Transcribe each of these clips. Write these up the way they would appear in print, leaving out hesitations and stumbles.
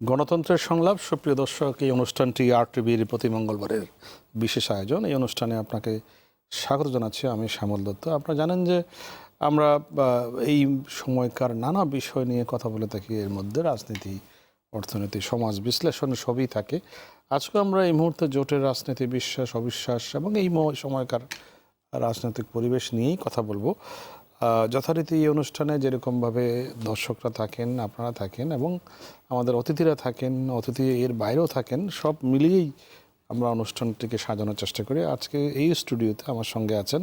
গণতন্ত্রের সংলাপ। সুপ্রিয় দর্শক, এই অনুষ্ঠানটি RTVর প্রতি মঙ্গলবারের বিশেষ আয়োজন। এই অনুষ্ঠানে আপনাকে স্বাগত জানাচ্ছি, আমি শ্যামল দত্ত। আপনারা জানেন যে আমরা এই সময়কার নানা বিষয় নিয়ে কথা বলে থাকি, এর মধ্যে রাজনীতি, অর্থনীতি, সমাজ বিশ্লেষণ সবই থাকে। আজকে আমরা এই মুহূর্তে জোটের রাজনীতি, বিশ্বাস অবিশ্বাস এবং এই সময়কার রাজনৈতিক পরিবেশ নিয়েই কথা বলবো। যথারীতি এই অনুষ্ঠানে যেরকমভাবে দর্শকরা থাকেন, আপনারা থাকেন এবং আমাদের অতিথিরা থাকেন, অতিথি এর বাইরেও থাকেন, সব মিলিয়েই আমরা অনুষ্ঠানটিকে সাজানোর চেষ্টা করি। আজকে এই স্টুডিওতে আমার সঙ্গে আছেন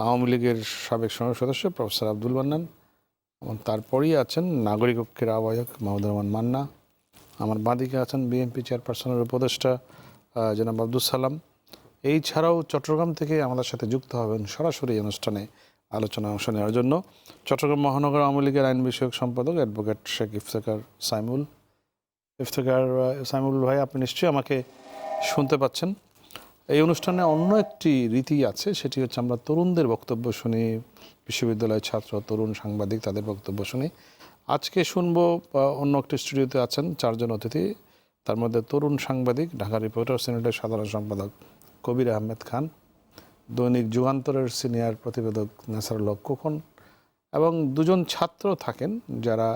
আওয়ামী লীগের সাবেক সংসদ সদস্য প্রফেসর আব্দুল মান্নান, এবং তারপরেই আছেন নাগরিক ঐক্যের আহ্বায়ক মাহমুদুর রহমান মান্না। আমার বাঁদিকে আছেন বিএনপি চেয়ারপারসনের উপদেষ্টা জনাব আব্দুল সালাম। এই ছাড়াও চট্টগ্রাম থেকে আমাদের সাথে যুক্ত হবেন সরাসরি অনুষ্ঠানে আলোচনায় অংশ নেওয়ার জন্য চট্টগ্রাম মহানগর আওয়ামী লীগের আইন বিষয়ক সম্পাদক অ্যাডভোকেট শেখ ইফতেখার সাইমুল। সাইমুল ভাই, আপনি নিশ্চয়ই আমাকে শুনতে পাচ্ছেন। এই অনুষ্ঠানে অন্য একটি রীতি আছে, সেটি হচ্ছে আমরা তরুণদের বক্তব্য শুনি, বিশ্ববিদ্যালয়ের ছাত্র, তরুণ সাংবাদিক, তাদের বক্তব্য শুনি। আজকে শুনবো অন্য একটি স্টুডিওতে আছেন চারজন অতিথি, তার মধ্যে তরুণ সাংবাদিক, ঢাকা রিপোর্টার সিনেটের সাধারণ সম্পাদক কবির আহমেদ খান, দৈনিক যুগান্তরের সিনিয়র প্রতিবেদক নেসারুল হক খোকন, এবং দুজন ছাত্র থাকেন যারা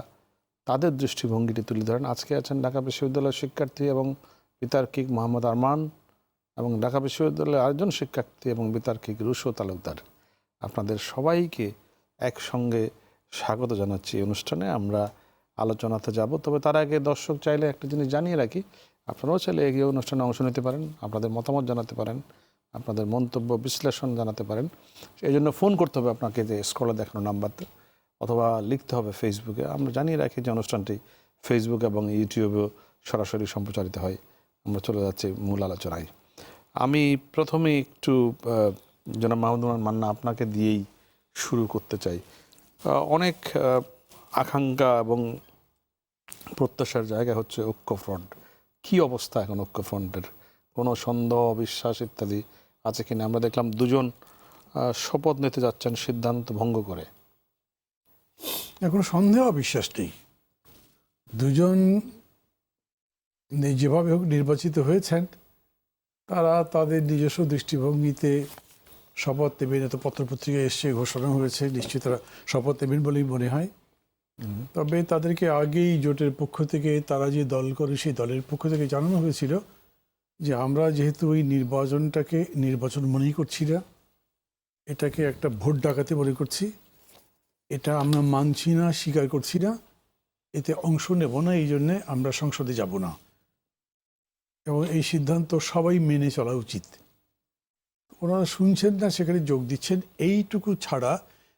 তাদের দৃষ্টিভঙ্গিটি তুলে ধরেন। আজকে আছেন ঢাকা বিশ্ববিদ্যালয়ের শিক্ষার্থী এবং বিতার্কিক মোহাম্মদ আরমান, এবং ঢাকা বিশ্ববিদ্যালয়ের আরেকজন শিক্ষার্থী এবং বিতার্কিক রুশো তালুকদার। আপনাদের সবাইকে একসঙ্গে স্বাগত জানাচ্ছি অনুষ্ঠানে। আমরা আলোচনাতে যাব, তবে তার আগে দর্শক চাইলে একটা জিনিস জানিয়ে রাখি, আপনারাও চাইলে এগিয়ে অনুষ্ঠানে অংশ নিতে পারেন, আপনাদের মতামত জানাতে পারেন, আপনাদের মন্তব্য বিশ্লেষণ জানাতে পারেন। এই জন্য ফোন করতে হবে আপনাকে যে স্ক্রলে দেখানো নাম্বারতে, অথবা লিখতে হবে ফেসবুকে। আমরা জানিয়ে রাখি যে অনুষ্ঠানটি ফেসবুক এবং ইউটিউবেও সরাসরি সম্প্রচারিত হয়। আমরা চলে যাচ্ছি মূল আলোচনায়। আমি প্রথমে একটু জনাব মাহমুদুর রহমান মান্না, আপনাকে দিয়েই শুরু করতে চাই। অনেক আকাঙ্ক্ষা এবং প্রত্যাশার জায়গা হচ্ছে ঐক্যফ্রন্ট। কী অবস্থা এখন ঐক্যফ্রন্টের? কোনো সন্দেহ, বিশ্বাস ইত্যাদি আছে কিনা? আমরা দেখলাম দুজন শপথ নিতে যাচ্ছেন সিদ্ধান্ত ভঙ্গ করে। এখন সন্দেহ বিশ্বাস নেই। দুজন যেভাবে হোক নির্বাচিত হয়েছেন, তারা তাদের নিজস্ব দৃষ্টিভঙ্গিতে শপথ নেবেন। এত পত্রপত্রিকায় এসছে, ঘোষণা হয়েছে, নিশ্চয়ই তারা শপথ নেবেন বলেই মনে হয়। তবে তাদেরকে আগেই জোটের পক্ষ থেকে, তারা যে দল করে সেই দলের পক্ষ থেকে জানানো হয়েছিল যে আমরা যেহেতু ওই নির্বাচনটাকে নির্বাচন মনেই করছি না, এটাকে একটা ভোট ডাকাতি মনে করছি, এটা আমরা মানছি না, স্বীকার করছি না, এতে অংশ নেব না, এই জন্যে আমরা সংসদে যাব না, এবং এই সিদ্ধান্ত সবাই মেনে চলা উচিত। ওনারা শুনছেন না, সেখানে যোগ দিচ্ছেন। এইটুকু ছাড়া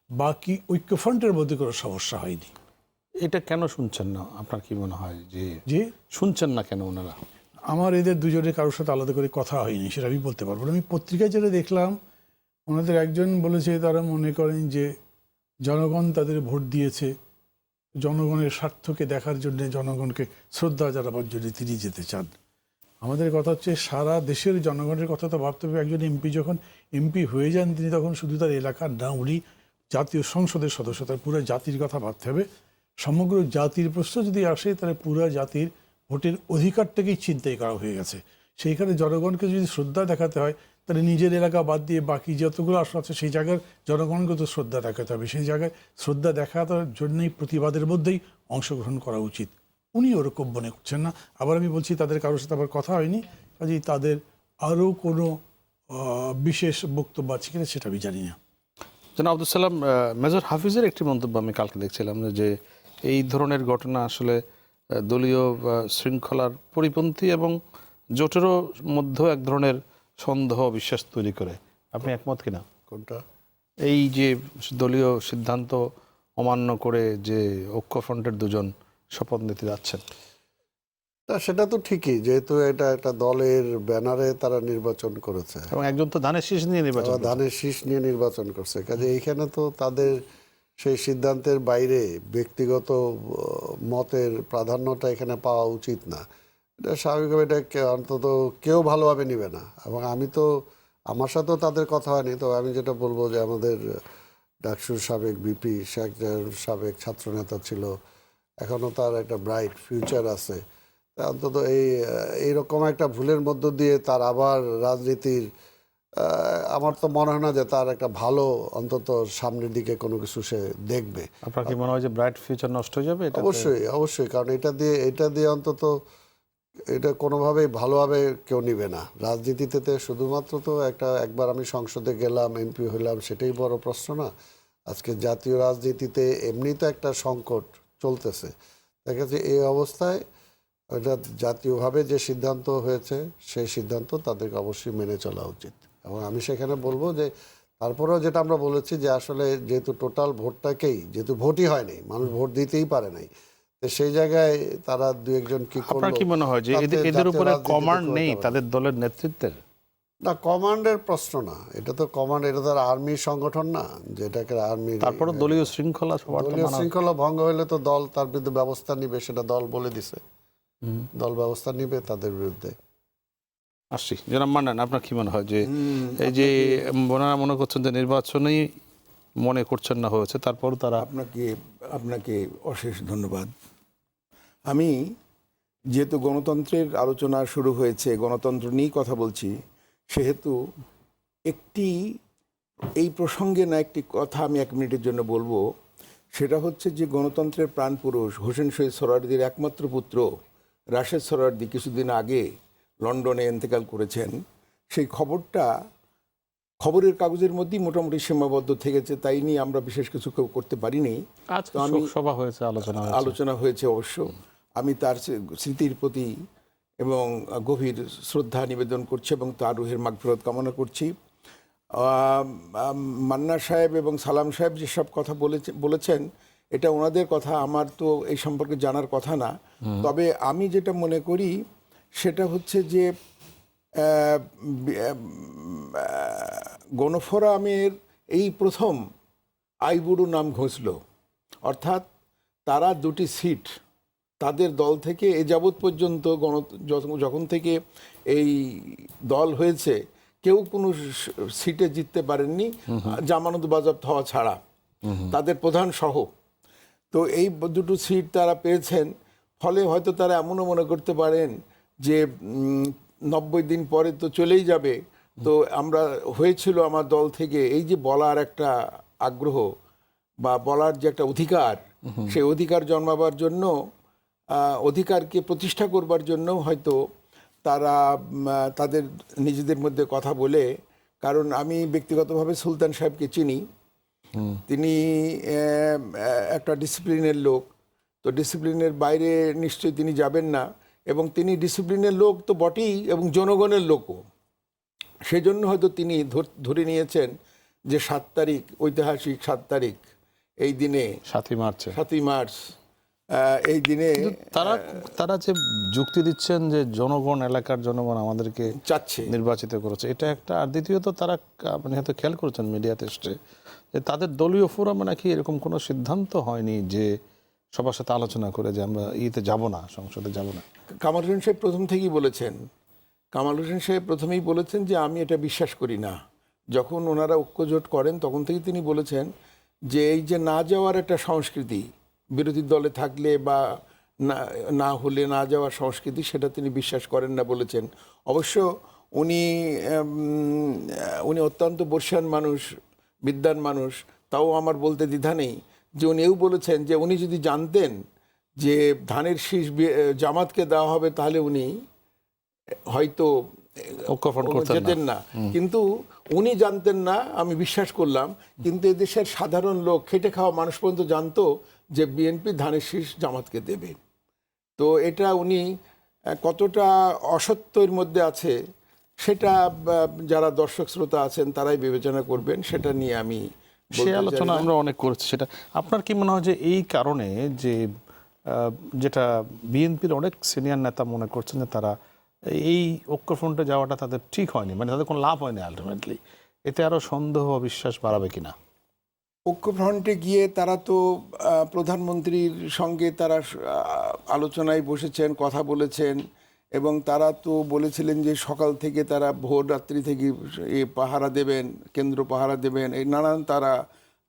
বাকি ঐক্যফ্রন্টের মধ্যে কোনো সমস্যা হয়নি। এটা কেন শুনছেন না? আপনার কি মনে হয় যে শুনছেন না কেন ওনারা? আমার এদের দুজনের কারোর সাথে আলাদা করে কথা হয়নি, সেটা আমি বলতে পারবো না। আমি পত্রিকায় যেটা দেখলাম, ওনাদের একজন বলেছে তারা মনে করেন যে জনগণ তাদের ভোট দিয়েছে, জনগণের স্বার্থকে দেখার জন্য, জনগণকে শ্রদ্ধা জানাবার জন্য তিনি যেতে চান। আমাদের কথা হচ্ছে সারা দেশের জনগণের কথা তো ভাবতে হবে। একজন এমপি যখন এমপি হয়ে যান, তিনি তখন শুধু তার এলাকার না, উনি জাতীয় সংসদের সদস্য, তার পুরো জাতির কথা ভাবতে হবে। সমগ্র জাতির প্রশ্ন যদি আসে, তাহলে পুরো জাতির ভোটের অধিকারটাকেই ছিনতাই করা হয়ে গেছে। সেইখানে জনগণকে যদি শ্রদ্ধা দেখাতে হয়, তাহলে নিজের এলাকা বাদ দিয়ে বাকি যতগুলো আসন আছে সেই জায়গার জনগণকে তো শ্রদ্ধা দেখাতে হবে। সেই জায়গায় শ্রদ্ধা দেখানোর জন্যই প্রতিবাদের মধ্যেই অংশগ্রহণ করা উচিত। উনি ওরকম মনে করছেন না। আবার আমি বলছি, তাদের কারোর সাথে আবার কথা হয়নি, কাজেই তাদের আরও কোনো বিশেষ বক্তব্য আছে কিনা সেটা আমি জানি না। জনাব আব্দুল সালাম, মেজর হাফিজের একটি মন্তব্য আমি কালকে দেখছিলাম যে এই ধরনের ঘটনা আসলে দলীয় শৃঙ্খলার পরিপন্থী এবং জোটেরও মধ্যে এক ধরনের সন্দেহ বিশ্বাস তৈরি করে। আপনি একমত কিনা? কোনটা? এই যে দলীয় সিদ্ধান্ত অমান্য করে যে ঐক্যফ্রন্টের দুজন শপথ নিতে যাচ্ছেন। সেটা তো ঠিকই, যেহেতু এটা একটা দলের ব্যানারে তারা নির্বাচন করেছে এবং একজন তো ধানের শীষ নিয়ে নির্বাচন করছে। ধানের শীষ নিয়ে নির্বাচন করছে, কাজে এইখানে তো তাদের সেই সিদ্ধান্তের বাইরে ব্যক্তিগত মতের প্রাধান্যটা এখানে পাওয়া উচিত না। এটা স্বাভাবিকভাবে এটা অন্তত কেউ ভালোভাবে নেবে না। এবং আমি তো, আমার সাথেও তাদের কথা হয়নি, তো আমি যেটা বলবো যে আমাদের ডাকসুর সাবেক বিপি, সে একজন সাবেক ছাত্রনেতা ছিল, এখনও তার একটা ব্রাইট ফিউচার আছে। অন্তত এইরকম একটা ভুলের মধ্য দিয়ে তার আবার রাজনীতির আমার তো মনে হয় না যে তার একটা ভালো অন্তত সামনের দিকে কোনো কিছু সে দেখবে। আপনার কি মনে হয় যে ব্রাইট ফিউচার নষ্ট হয়ে যাবে এটা? অবশ্যই অবশ্যই, কারণ এটা দিয়ে অন্তত এটা কোনোভাবেই ভালোভাবে কেউ নিবে না। রাজনীতিতে শুধুমাত্র তো একবার আমি সংসদে গেলাম, এমপি হলাম, সেটাই বড় প্রশ্ন না। আজকে জাতীয় রাজনীতিতে এমনি তো একটা সংকট চলতেছে। দেখা যাচ্ছে এই অবস্থায় এটা জাতীয়ভাবে যে সিদ্ধান্ত হয়েছে সেই সিদ্ধান্ত তাদেরকে অবশ্যই মেনে চলা উচিত। এবং আমি সেখানে বলবো যে তারপরেও যেটা আমরা বলেছি যে আসলে যেহেতু টোটাল ভোটটাকেই, যেহেতু ভোটই হয়নি, মানুষ ভোট দিতেই পারে নাই, তো সেই জায়গায় তারা দু একজন কি করলো। আপনার কি মনে হয় যে এদের উপরে কমান্ড নেই তাদের দলের নেতৃত্বের? না, কমান্ডের প্রশ্ন না, এটা তো কমান্ড, এটা তো আর্মির সংগঠন না যেটাকে আর্মি। তারপরে দলীয় শৃঙ্খলা দলীয় শৃঙ্খলা ভঙ্গ হলে তো দল তার বিরুদ্ধে ব্যবস্থা নিবে, সেটা দল বলে দিছে, দল ব্যবস্থা নিবে তাদের বিরুদ্ধে। আসছি জনাব মান্নান, আপনার কি মনে হয় যে এই যে ওনারা মনে করছেন যে নির্বাচনেই মনে করছেন না হয়েছে, তারপর তারা? আপনাকে অশেষ ধন্যবাদ। আমি যেহেতু গণতন্ত্রের আলোচনা শুরু হয়েছে, গণতন্ত্র নিয়েই কথা বলছি, সেহেতু এই প্রসঙ্গে না একটি কথা আমি 1 মিনিটের জন্য বলবো। সেটা হচ্ছে যে গণতন্ত্রের প্রাণপুরুষ হোসেন শহীদ সোহরাওয়ার্দীর একমাত্র পুত্র রাশেদ সোহরাওয়ার্দী কিছুদিন আগে লন্ডনে ইন্তেকাল করেছেন। সেই খবরের কাগজের মধ্যেই মোটামুটি সীমাবদ্ধ থেকেছে, তাই নিয়ে আমরা বিশেষ কিছু করতে পারিনি। আজকে শোকসভা হয়েছে, আলোচনা হয়েছে অবশ্য। আমি তার স্মৃতির প্রতি এবং গভীর শ্রদ্ধা নিবেদন করছি এবং তার রুহের মাগফিরাত কামনা করছি। মান্না সাহেব এবং সালাম সাহেব যেসব কথা বলেছেন এটা ওনাদের কথা, আমার তো এই সম্পর্কে জানার কথা না। তবে আমি যেটা মনে করি সেটা হচ্ছে যে গণফোরামের এই প্রথম আইবুড়ো নাম ঘোষল, অর্থাৎ তারা 2টি সিট তাদের দল থেকে এ যাবৎ পর্যন্ত যখন থেকে এই দল হয়েছে কেউ কোনো সিটে জিততে পারেননি জামানত বাজেয়াপ্ত হওয়া ছাড়া, তাদের প্রধান সহ। তো এই 2টো সিট তারা পেয়েছেন, ফলে হয়তো তারা এমনও মনে করতে পারেন যে 90 দিন পরে তো চলেই যাবে, তো আমরা হয়েছিল আমার দল থেকে এই যে বলার একটা আগ্রহ বা বলার যে একটা অধিকার, সেই অধিকার জন্মাবার জন্য, অধিকারকে প্রতিষ্ঠা করবার জন্য হয়তো তারা তাদের নিজেদের মধ্যে কথা বলে, কারণ আমি ব্যক্তিগতভাবে সুলতান সাহেবকে চিনি, তিনি একটা ডিসিপ্লিনের লোক, তো ডিসিপ্লিনের বাইরে নিশ্চয়ই তিনি যাবেন না, এবং তিনি ডিসিপ্লিনের লোক তো বটেই এবং জনগণের লোকও। সেজন্য হয়তো তিনি ধরে নিয়েছেন যে 7 তারিখ, ঐতিহাসিক 7 তারিখ, এই দিনে 7ই মার্চ এই দিনে তারা যে যুক্তি দিচ্ছেন যে জনগণ, এলাকার জনগণ আমাদেরকে চাচ্ছে, নির্বাচিত করেছে, এটা একটা। আর দ্বিতীয়ত তারা আপনি হয়তো খেয়াল করেছেন মিডিয়াতে এসছে যে তাদের দলীয় ফোরামে নাকি এরকম কোনো সিদ্ধান্ত হয়নি যে সবার সাথে আলোচনা করে যে আমরা ইতে যাব না, সংসদে যাব না। কামাল হোসেন সাহেব প্রথম থেকেই বলেছেন, কামাল হোসেন সাহেব প্রথমেই বলেছেন যে আমি এটা বিশ্বাস করি না। যখন ওনারা ঐক্যজোট করেন তখন থেকেই তিনি বলেছেন যে এই যে না যাওয়ার একটা সংস্কৃতি, বিরোধী দলে থাকলে বা না হলে না যাওয়ার সংস্কৃতি, সেটা তিনি বিশ্বাস করেন না বলেছেন। অবশ্য উনি অত্যন্ত বর্ষিয়ান মানুষ, বিদ্বান মানুষ, তাও আমার বলতে দ্বিধা নেই যে উনিও বলেছেন যে উনি যদি জানতেন যে ধানের শীষ জামাতকে দেওয়া হবে তাহলে উনি হয়তো যেতেন না, কিন্তু উনি জানতেন না, আমি বিশ্বাস করলাম। কিন্তু এদেশের সাধারণ লোক, খেটে খাওয়া মানুষ পর্যন্ত জানতো যে বিএনপি ধানের শীষ জামাতকে দেবে। তো এটা উনি কতটা অসত্যের মধ্যে আছে সেটা যারা দর্শক শ্রোতা আছেন তারাই বিবেচনা করবেন, সেটা নিয়ে আমি সেই আলোচনা আমরা অনেক করেছি। সেটা আপনার কি মনে হয় যে এই কারণে যে যেটা বিএনপির অনেক সিনিয়র নেতা মনে করছেন যে তারা এই ঐক্যফ্রন্টে যাওয়াটা তাদের ঠিক হয়নি, মানে তাদের কোনো লাভ হয়নি আলটিমেটলি, এতে আরো সন্দেহ বিশ্বাস বাড়াবে কিনা? ঐক্যফ্রন্টে গিয়ে তারা তো প্রধানমন্ত্রীর সঙ্গে তারা আলোচনায় বসেছেন, কথা বলেছেন, এবং তারা তো বলেছিলেন যে সকাল থেকে তারা ভোর রাত্রি থেকে পাহারা দেবেন, কেন্দ্র পাহারা দেবেন, এই নানান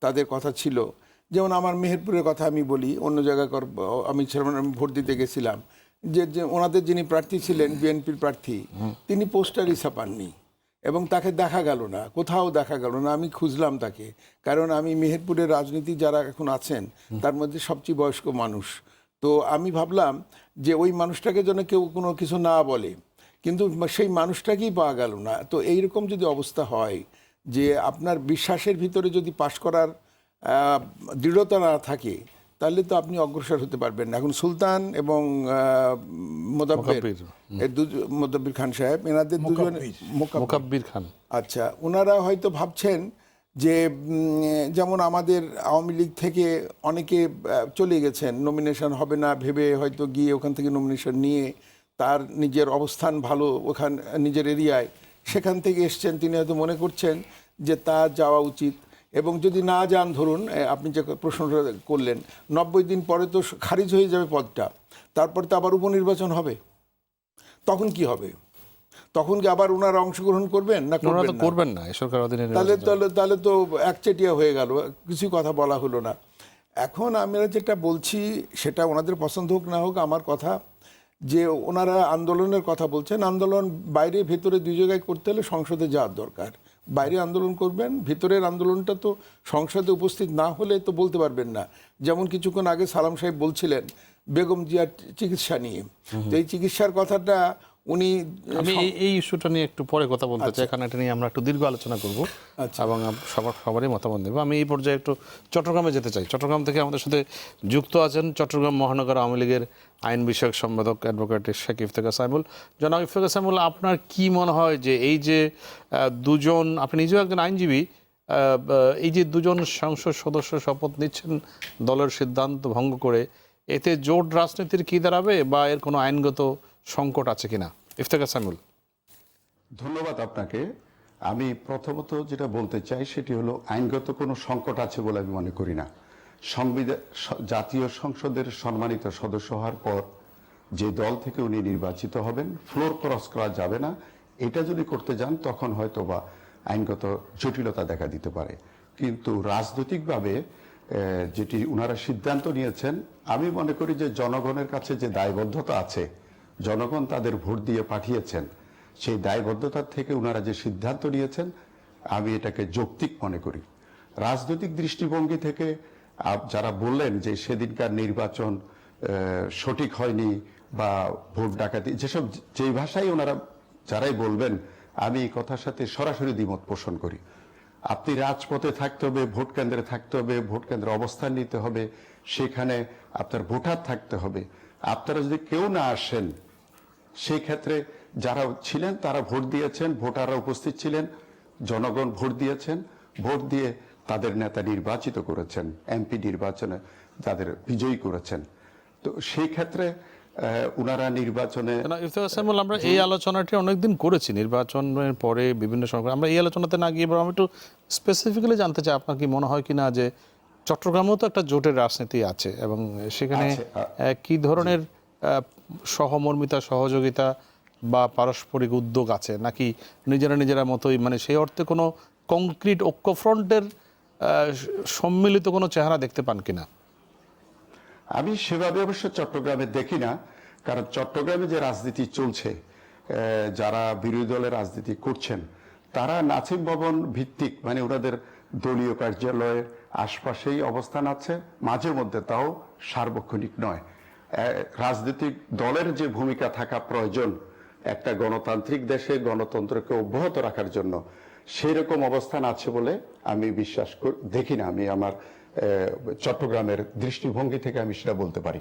তাদের কথা ছিল। যেমন আমার মেহেরপুরের কথা আমি বলি, অন্য জায়গায় আমি ভোট দিতে গেছিলাম, যে যে ওনাদের যিনি প্রার্থী ছিলেন বিএনপির প্রার্থী, তিনি পোস্টারই ছাপাননি এবং তাকে দেখা গেল না, কোথাও দেখা গেল না। আমি খুঁজলাম তাকে, কারণ আমি মেহেরপুরের রাজনীতি যারা এখন আছেন তার মধ্যে সবচেয়ে বয়স্ক মানুষ। তো আমি ভাবলাম যে ওই মানুষটাকে যেন কেউ কোনো কিছু না বলে, কিন্তু সেই মানুষটাকেই পাওয়া গেল না। তো এইরকম যদি অবস্থা হয় যে আপনার বিশ্বাসের ভিতরে যদি পাশ করার দৃঢ়তা না থাকে, তাহলে তো আপনি অগ্রসর হতে পারবেন না। এখন সুলতান এবং মোদাব্বির খান সাহেব, এনাদের দুজন মোকাব্বির খান, আচ্ছা, ওনারা হয়তো ভাবছেন যে যেমন আমাদের আওয়ামী লীগ থেকে অনেকে চলে গেছেন, নমিনেশন হবে না ভেবে হয়তো গিয়ে ওখান থেকে নমিনেশন নিয়ে তার নিজের অবস্থান ভালো ওখান নিজের এরিয়ায়, সেখান থেকে এসছেন, তিনি হয়তো মনে করছেন যে তা যাওয়া উচিত। এবং যদি না যান, ধরুন আপনি যে প্রশ্নটা করলেন, 90 দিন পরে তো খারিজ হয়ে যাবে পদটা, তারপর তো আবার উপনির্বাচন হবে, তখন কি হবে? তখন কি আবার ওনারা অংশগ্রহণ করবেন না করবেন না? এই সরকার অধীনে তাহলে তো একচেটিয়া হয়ে গেল, কিছু কথা বলা হলো না। এখন আমরা যেটা বলছি সেটা ওনাদের পছন্দ হোক না হোক, আমার কথা যে ওনারা আন্দোলনের কথা বলছেন, আন্দোলন বাইরে ভেতরে দুই জায়গায় করতে হলে সংসদে যাওয়ার দরকার। বাইরে আন্দোলন করবেন, ভিতরের আন্দোলনটা তো সংসদে উপস্থিত না হলে তো বলতে পারবেন না। যেমন কিছুক্ষণ আগে সালাম সাহেব বলছিলেন বেগম জিয়ার চিকিৎসা নিয়ে, তো এই চিকিৎসার কথাটা উনি, আমি এই ইস্যুটা নিয়ে একটু পরে কথা বলতে চাই, কারণ এটা নিয়ে আমরা একটু দীর্ঘ আলোচনা করব এবং সবারই মতামত নেব। আমি এই পর্যায়ে একটু চট্টগ্রামে যেতে চাই। চট্টগ্রাম থেকে আমাদের সাথে যুক্ত আছেন চট্টগ্রাম মহানগর আওয়ামী লীগের আইন বিষয়ক সম্পাদক অ্যাডভোকেট শেখ ইফতেখার সাইমুল। জনাব ইফতেখার সাইমুল, আপনার কি মনে হয় যে এই যে দুজন, আপনি নিজেও একজন আইনজীবী, এই যে দুজন সংসদ সদস্য শপথ নিচ্ছেন দলের সিদ্ধান্ত ভঙ্গ করে, এতে জোট রাজনীতির কি দাঁড়াবে বা এর কোনো আইনগত সংকট আছে কিনা? ইফতেখার সাইমুল। ধন্যবাদ আপনাকে। আমি প্রথমত যেটা বলতে চাই সেটি হলো আইনগত কোনো সংকট আছে বলে আমি মনে করি না। জাতীয় সংসদের সম্মানিত সদস্য হওয়ার পর যে দল থেকে উনি নির্বাচিত হবেন, ফ্লোর ক্রস করা যাবে না। এটা যদি করতে যান তখন হয়তো বা আইনগত জটিলতা দেখা দিতে পারে। কিন্তু রাজনৈতিকভাবে যেটি উনারা সিদ্ধান্ত নিয়েছেন, আমি মনে করি যে জনগণের কাছে যে দায়বদ্ধতা আছে, জনগণ তাদের ভোট দিয়ে পাঠিয়েছেন, সেই দায়বদ্ধতার থেকে উনারা যে সিদ্ধান্ত নিয়েছেন আমি এটাকে যৌক্তিক মনে করি। রাজনৈতিক দৃষ্টিভঙ্গি থেকে যারা বললেন যে সেদিনকার নির্বাচন সঠিক হয়নি বা ভোট ডাকাতি, যেই ভাষায় ওনারা যারাই বলবেন, আমি এই কথার সাথে সরাসরি দ্বিমত পোষণ করি। আপনি রাজপথে থাকতে হবে, ভোট কেন্দ্রে থাকতে হবে, ভোট কেন্দ্রে অবস্থান নিতে হবে, সেখানে আপনার ভোটার থাকতে হবে। আপনারা যদি কেউ না আসেন, সেই ক্ষেত্রে যারা ছিলেন তারা ভোট দিয়েছেন, ভোটাররা উপস্থিত ছিলেন, জনগণ ভোট দিয়েছেন, ভোট দিয়ে তাদের নেতা নির্বাচিত করেছেন, এমপি নির্বাচনে তাদের বিজয়ী করেছেন। তো সেই ক্ষেত্রে উনারা নির্বাচনে, আমরা এই আলোচনাটি অনেকদিন করেছি নির্বাচনের পরে বিভিন্ন সময়, আমরা এই আলোচনাতে না গিয়ে আমি একটু স্পেসিফিক্যালি জানতে চাই আপনার কি মনে হয় কিনা যে চট্টগ্রামেও তো একটা জোটের রাজনীতি আছে এবং সেখানে কি ধরনের সহমর্মিতা, সহযোগিতা বা পারস্পরিক উদ্যোগ আছে, নাকি নিজেরা মতোই, মানে সেই অর্থে কোনো কংক্রিট ঐক্যফ্রন্টের সম্মিলিত কোনো চেহারা দেখতে পান কিনা? আমি সেভাবে অবশ্য চট্টগ্রামে দেখি না, কারণ চট্টগ্রামে যে রাজনীতি চলছে, যারা বিরোধী দলের রাজনীতি করছেন তারা নাসিম ভবন ভিত্তিক, মানে ওনাদের দলীয় কার্যালয়ের আশপাশেই অবস্থান আছে, মাঝে মধ্যে তাও সার্বক্ষণিক নয়। রাজনৈতিক দলের যে ভূমিকা থাকা প্রয়োজন একটা গণতান্ত্রিক দেশে গণতন্ত্রকে অব্যাহত রাখার জন্য, সেই রকম অবস্থান আছে বলে আমি বিশ্বাস দেখি না। আমি আমার চট্টগ্রামের দৃষ্টিভঙ্গি থেকে আমি সেটা বলতে পারি।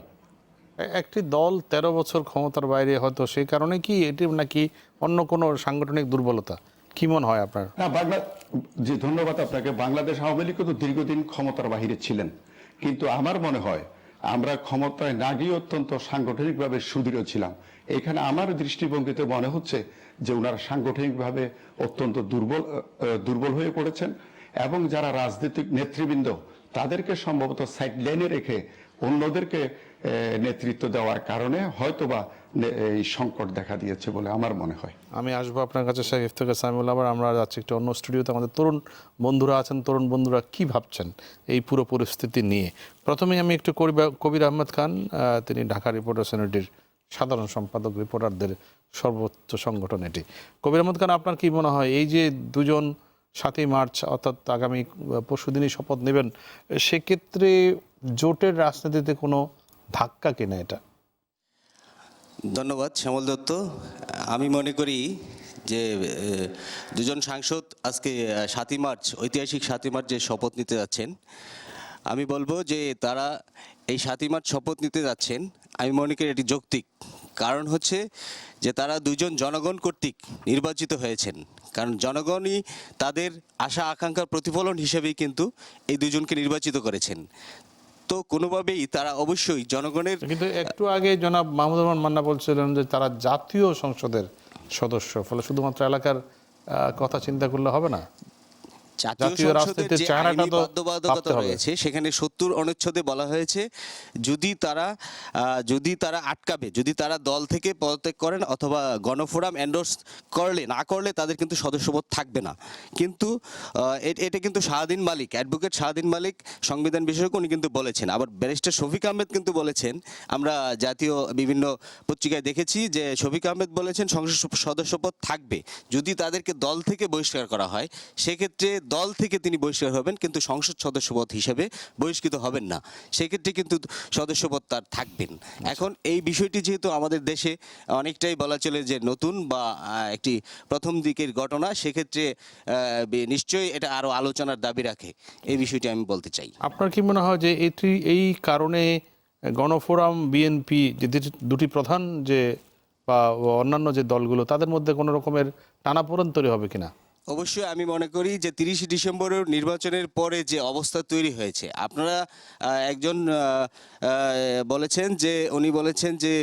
একটি দল 13 বছর ক্ষমতার বাইরে, হয়তো সেই কারণে কি এটি নাকি অন্য কোনো সাংগঠনিক দুর্বলতা, কি মনে হয় আপনার? না, জি ধন্যবাদ আপনাকে। বাংলাদেশ আওয়ামী লীগ তো দীর্ঘদিন ক্ষমতার বাহিরে ছিলেন, কিন্তু আমার মনে হয় আমরা ক্ষমতায় না গিয়ে অত্যন্ত সাংগঠনিকভাবে সুদৃঢ় ছিলাম। এখানে আমার দৃষ্টিভঙ্গিতে মনে হচ্ছে যে ওনারা সাংগঠনিকভাবে অত্যন্ত দুর্বল হয়ে পড়েছেন এবং যারা রাজনৈতিক নেতৃবৃন্দ তাদেরকে সম্ভবত সাইড লাইনে রেখে অন্যদেরকে নেতৃত্ব দেওয়ার কারণে হয়তোবা এই সংকট দেখা দিয়েছে বলে আমার মনে হয়। আমি আসবো আপনার কাছে শেখ ইফতেখার সাইমুল। আবার আমরা যাচ্ছি একটু অন্য স্টুডিওতে, আমাদের তরুণ বন্ধুরা আছেন। তরুণ বন্ধুরা কি ভাবছেন এই পুরো পরিস্থিতি নিয়ে? প্রথমেই আমি একটু কবির আহমেদ খান, তিনি ঢাকা রিপোর্টার্স ইউনিটির সাধারণ সম্পাদক রিপোর্টারদের সর্বোচ্চ সংগঠন এটি। কবির আহমদ খান, আপনার কি মনে হয় এই যে দুজন 7ই মার্চ অর্থাৎ আগামী পরশুদিনই শপথ নেবেন, সেক্ষেত্রে জোটের রাজনীতিতে কোনো ধাক্কা কিনা এটা? ধন্যবাদ শ্যামল দত্ত। আমি মনে করি যে দুজন সাংসদ আজকে 7ই মার্চ, ঐতিহাসিক 7ই মার্চ যে শপথ নিতে যাচ্ছেন, আমি বলবো যে তারা এই 7ই মার্চ শপথ নিতে যাচ্ছেন, আমি মনে করি এটি যৌক্তিক। কারণ হচ্ছে যে তারা দুজন জনগণ কর্তৃক নির্বাচিত হয়েছেন, কারণ জনগণই তাদের আশা আকাঙ্ক্ষার প্রতিফলন হিসেবেই কিন্তু এই দুজনকে নির্বাচিত করেছেন। তো কোনোভাবেই তারা অবশ্যই জনগণের। কিন্তু একটু আগে জনাব মাহমুদুর রহমান মান্না বলছিলেন যে তারা জাতীয় সংসদের সদস্য, ফলে শুধুমাত্র এলাকার কথা চিন্তা করলে হবে না। জাতীয় জাতীয় সংসদের রাজনীতির যে চেহারাটা আইনি তো বাধ্যবাধকতা ভাবতে হবে। রয়েছে, সেখানে 70 অনুচ্ছেদে বলা হয়েছে যদি তারা আটকাবে, যদি তারা দল থেকে পদত্যাগ করেন অথবা গণফোরাম এন্ডোর্স না করলে তাদের কিন্তু সদস্যপদ থাকবে না। কিন্তু এটা কিন্তু শাহদ্বীন মালিক, অ্যাডভোকেট শাহদ্বীন মালিক সংবিধান বিশেষজ্ঞ, উনি কিন্তু বলেছেন। আবার ব্যারিস্টার শফিক আহমেদ কিন্তু বলেছেন, আমরা জাতীয় বিভিন্ন পত্রিকায় দেখেছি যে শফিক আহমেদ বলেছেন সংসদ সদস্যপদ থাকবে, যদি তাদেরকে দল থেকে বহিষ্কার করা হয়, সেক্ষেত্রে দল থেকে তিনি বহিষ্কার হবেন, কিন্তু সংসদ সদস্যপদ হিসেবে বহিষ্কৃত হবেন না, সেক্ষেত্রে কিন্তু সদস্যপদ তার থাকবেন। এখন এই বিষয়টি যেহেতু আমাদের দেশে অনেকটাই বলা চলে যে নতুন বা একটি প্রথম দিকের ঘটনা, সেক্ষেত্রে নিশ্চয়ই এটা আরও আলোচনার দাবি রাখে, এই বিষয়টি আমি বলতে চাই। আপনার কি মনে হয় যে এই কারণে গণফোরাম, বিএনপি যে দুটি প্রধান যে বা অন্যান্য যে দলগুলো, তাদের মধ্যে কোনো রকমের টানাপোড়েন তৈরি হবে কিনা? অবশ্যই আমি মনে করি যে 30 ডিসেম্বরের নির্বাচনের পরে যে অবস্থা তৈরি হয়েছে, আপনারা একজন উনি বলেছেন যে